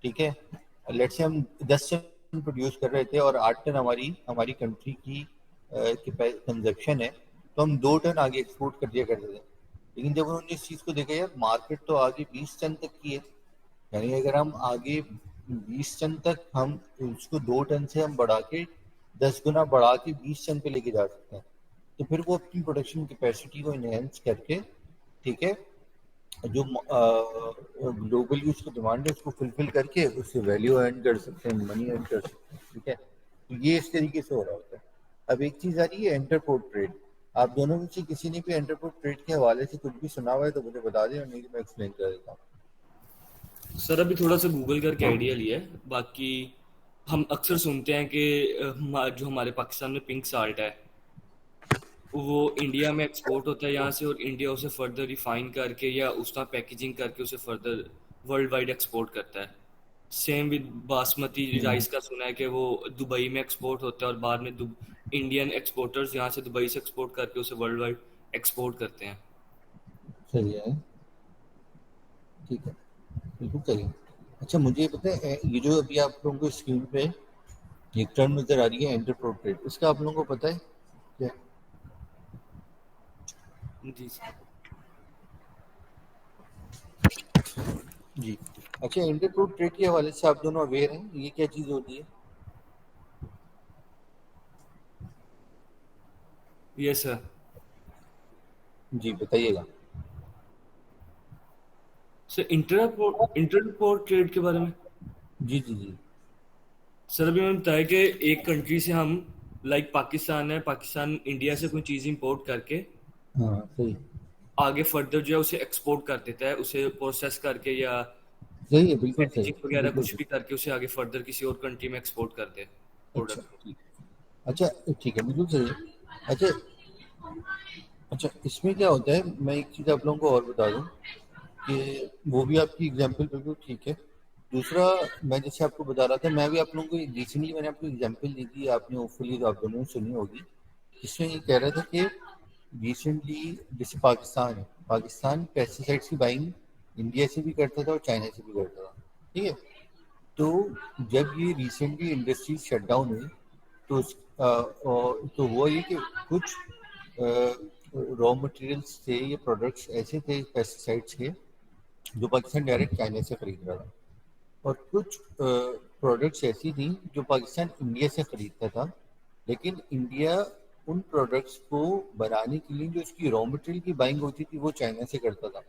ٹھیک ہے, لیٹ سے ہم 10 ٹن پروڈیوس کر رہے تھے اور 8 ٹن ہماری کنٹری کی کنزپشن ہے, تو ہم 2 ٹن آگے ایکسپورٹ کر دیا کرتے تھے. لیکن جب انہوں نے اس چیز کو دیکھا یار مارکیٹ تو آگے 20 ٹن تک کی ہے, یعنی اگر ہم آگے 20 ٹن تک ہم اس کو 2 ٹن سے ہم بڑھا کے 10 گنا بڑھا کے 20 ٹن پہ لے کے جا سکتے ہیں, تو پھر وہ اپنی پروڈکشن کیپیسٹی کو انہینس کر کے, ٹھیک ہے, جو گلوبلی اس کی ڈیمانڈ ہے اس کو فلفل کر کے اس سے ویلیو ارن کر سکتے ہیں, منی ارن کر سکتے ہیں. ٹھیک ہے. تو یہ اس طریقے سے ہو رہا ہوتا ہے. اب ایک چیز آ رہی ہے انٹرپورٹ ٹریڈ. آپ دونوں میں سے کسی نے بھی انٹرپورٹ ٹریڈ کے حوالے سے کچھ بھی سنا ہوا ہے تو مجھے بتا دیں, اور نہیں تو میں ایکسپلین کر دیتا ہوں. سر ابھی تھوڑا سا گوگل کر کے آئیڈیا لیا ہے. باقی ہم اکثر سنتے ہیں کہ جو ہمارے پاکستان میں پنک سالٹ ہے وہ انڈیا میں ایکسپورٹ ہوتا ہے یہاں سے, اور انڈیا اسے فردر ریفائن کر کے یا اس کا پیکیجنگ کر کے اسے فردر ورلڈ وائڈ ایکسپورٹ کرتا ہے. سیم ود باسمتی رائس کا سنا ہے کہ وہ دبئی میں ایکسپورٹ ہوتا ہے اور بعد میں انڈین ایکسپورٹرز یہاں سے دبئی سے ایکسپورٹ کر کے اسے ورلڈ وائڈ ایکسپورٹ کرتے ہیں. صحیح ہے. ٹھیک ہے. بالکل صحیح. اچھا مجھے یہ بتائیں یہ جو ابھی آپ لوگوں کو اسکرین پہ ایک ٹرم نظر آ رہی ہے انٹرپروٹریٹ، اس کا آپ لوگوں کو پتہ ہے کیا؟ جی سر. جی اچھا، انٹرپروٹریٹ کے حوالے سے آپ دونوں اویئر ہیں یہ کیا چیز ہوتی ہے؟ یس سر. جی بتائیے گا. سر انٹر ٹریڈ کے بارے میں جی جی جی. سر ابھی میں نے بتایا کہ ایک کنٹری سے ہم لائک پاکستان ہے، پاکستان انڈیا سے کوئی چیز امپورٹ کر کے ہاں صحیح آگے فردر جو ہے اسے ایکسپورٹ کر دیتا ہے، اسے پروسیس کر کے یا صحیح ہے، بالکل صحیح، پیکیجنگ وغیرہ بالکل کچھ بھی صحیح. کر کے اسے آگے فردر کسی اور کنٹری میں ایکسپورٹ کر دے اچھا پروڈکٹ کو. ٹھیک. اچھا ٹھیک ہے، بالکل صحیح ہے. اچھا اچھا اس میں کیا ہوتا ہے، میں ایک چیز آپ لوگوں کو اور بتا دوں کہ وہ بھی آپ کی اگزامپل بالکل ٹھیک ہے. دوسرا میں جیسے آپ کو بتا رہا تھا، میں بھی آپ لوگوں کو ریسنٹلی میں نے آپ کو اگزامپل دی تھی، آپ نے ہوپ فلی آپ دونوں نے سنی ہوگی. اس میں یہ کہہ رہا تھا کہ ریسنٹلی جیسے پاکستان ہے، پاکستان پیسٹیسائڈس کی بائنگ انڈیا سے بھی کرتا تھا اور چائنا سے بھی کرتا تھا، ٹھیک ہے. تو جب یہ ریسنٹلی انڈسٹریز شٹ ڈاؤن ہوئی تو تو ہوا یہ کہ کچھ را مٹیریلس تھے یا پروڈکٹس ایسے تھے پیسٹیسائڈس کے جو پاکستان ڈائریکٹ چائنا سے خرید رہا تھا، اور کچھ پروڈکٹس ایسی تھیں جو پاکستان انڈیا سے خریدتا تھا، لیکن انڈیا ان پروڈکٹس کو بنانے کے لیے جو اس کی را مٹیریل کی بائنگ ہوتی تھی وہ چائنا سے کرتا تھا.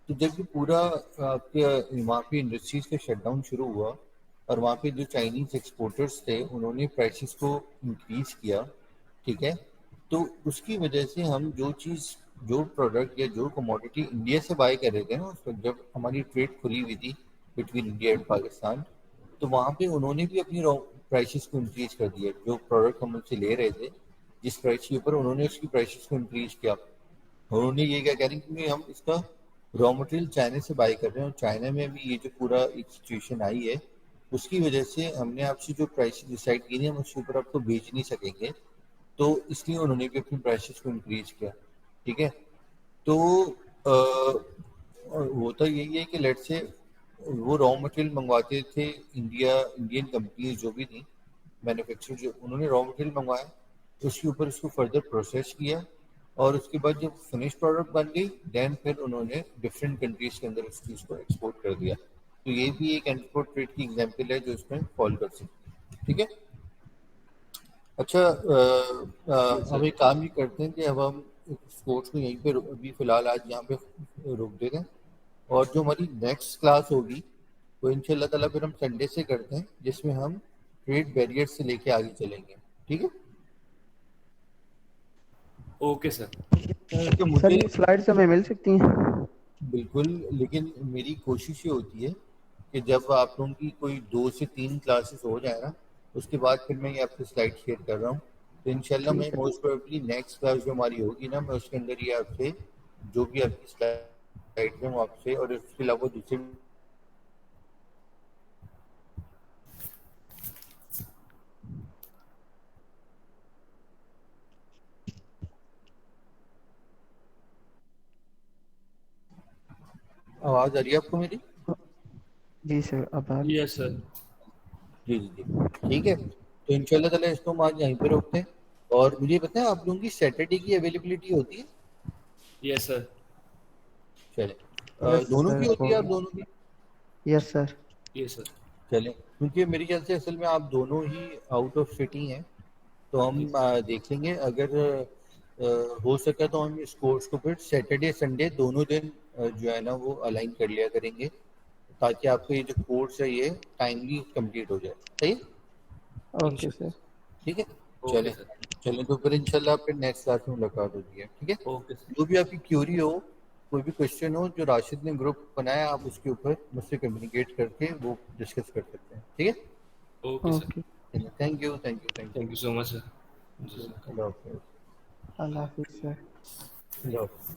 تو جب یہ پورا آپ کے وہاں پہ انڈسٹریز کا شٹ ڈاؤن شروع ہوا اور وہاں پہ جو چائنیز ایکسپورٹرس تھے انہوں نے پرائسز کو انکریز کیا، ٹھیک ہے. تو اس کی وجہ سے ہم جو پروڈکٹ یا جو کموڈٹی انڈیا سے بائی کر رہے تھے نا اس وقت جب ہماری ٹریڈ کھلی ہوئی تھی بٹوین انڈیا اینڈ پاکستان، تو وہاں پہ انہوں نے بھی اپنی پرائسز کو انکریز کر دیا. جو پروڈکٹ ہم ان سے لے رہے تھے جس پرائس کے اوپر، انہوں نے اس کی پرائسز کو انکریز کیا. انہوں نے یہ کیا کہہ رہے ہیں کہ ہم اس کا را مٹیریل چائنا سے بائی کر رہے ہیں، اور چائنا میں بھی یہ جو پورا ایک سچویشن آئی ہے اس کی وجہ سے ہم نے آپ سے جو پرائسز ڈیسائڈ کی ہیں ہم اس کے اوپر آپ کو بیچ نہیں سکیں گے. تو اس لیے انہوں نے بھی اپنی پرائسز کو انکریز کیا، ٹھیک ہے. تو ہوتا یہی ہے کہ لیٹ سے وہ را مٹیریل منگواتے تھے انڈین کمپنیز جو بھی تھیں مینوفیکچر، جو انہوں نے را مٹیریل منگوایا اس کے اوپر اس کو فردر پروسیس کیا، اور اس کے بعد جب فنش پروڈکٹ بن گئی دین پھر انہوں نے ڈفرینٹ کنٹریز کے اندر اس چیز کو ایکسپورٹ کر دیا. تو یہ بھی ایک ایکسپورٹ ٹریڈ کی ایگزامپل ہے جو اس میں فالو کر سکتے ہیں، ٹھیک ہے. اچھا یس ہم سر. ایک کام یہ کرتے ہیں کہ اب ہم اسپورٹس کو یہیں پہ ابھی فی الحال آج یہاں پہ روک دیتے ہیں، اور جو ہماری نیکسٹ کلاس ہوگی وہ ان شاء اللہ تعالیٰ پھر ہم سنڈے سے کرتے ہیں جس میں ہم ٹریڈ بیریئر سے لے کے آگے چلیں گے، ٹھیک ہے. اوکے سر. کہ سر مجھے یہ سلائڈس ہمیں مل سکتی ہیں؟ بالکل، لیکن میری کوشش یہ ہوتی ہے کہ جب آپ لوگوں کی کوئی 2 سے 3 کلاسز ہو جائے نا اس کے بعد پھر میں یہ آپ سے سلائڈ شیئر کر رہا ہوں. تو انشاءاللہ میں ٹھیک ہے. موسٹ پروبیبلی نیکسٹ کلاس جو ہماری ہوگی نا میں اس کے اندر یہ آپ سے جو بھی آپ کی سلائڈ میں وہ آپ سے، اور اس کے علاوہ دوسرے آواز آ رہی ہے آپ کو میری؟ جی سر اب آ رہی یس سر. جی جی جی ٹھیک ہے. تو ان شاء اللہ تعالیٰ اس کو ہم آج یہیں پہ روکتے ہیں. اور مجھے بتائیں آپ لوگوں کی سیٹرڈے کی اویلیبلٹی ہوتی ہے؟ یس سر. چلیں ہے. یس دونوں سر کی ہوتی ہے آپ ہوگی. دونوں کی؟ یس سر. یس سر. چلیں کیونکہ میری خیال سے اصل میں آپ دونوں ہی آؤٹ آف سٹی ہیں تو ہم دیکھ لیں گے اگر ہو سکا تو ہم اس کورس کو پھر سیٹرڈے سنڈے دونوں دن جو ہے نا وہ الائن کر لیا کریں گے تاکہ آپ کا یہ جو کورس ہے یہ ٹائملی کمپلیٹ ہو جائے. صحیح، اوکے سر. انشاءاللہ. ٹھیک ہے. اوکے چلیں سر. چلیں تو پھر انشاءاللہ پھر نیکسٹ کلاس میں ملاقات ہوتی ہے، ٹھیک ہے. اوکے سر. جو بھی آپ کی کیوری ہو، کوئی بھی کوشچن ہو جو راشد نے گروپ بنایا آپ اس کے اوپر مجھ سے کمیونیکیٹ کر کے وہ ڈسکس کر سکتے ہیں، ٹھیک ہے. Okay sir. Okay. Thank you thank you thank thank you so much sir. You. اللہ حافظ. اللہ حافظ سر. اللہ حافظ.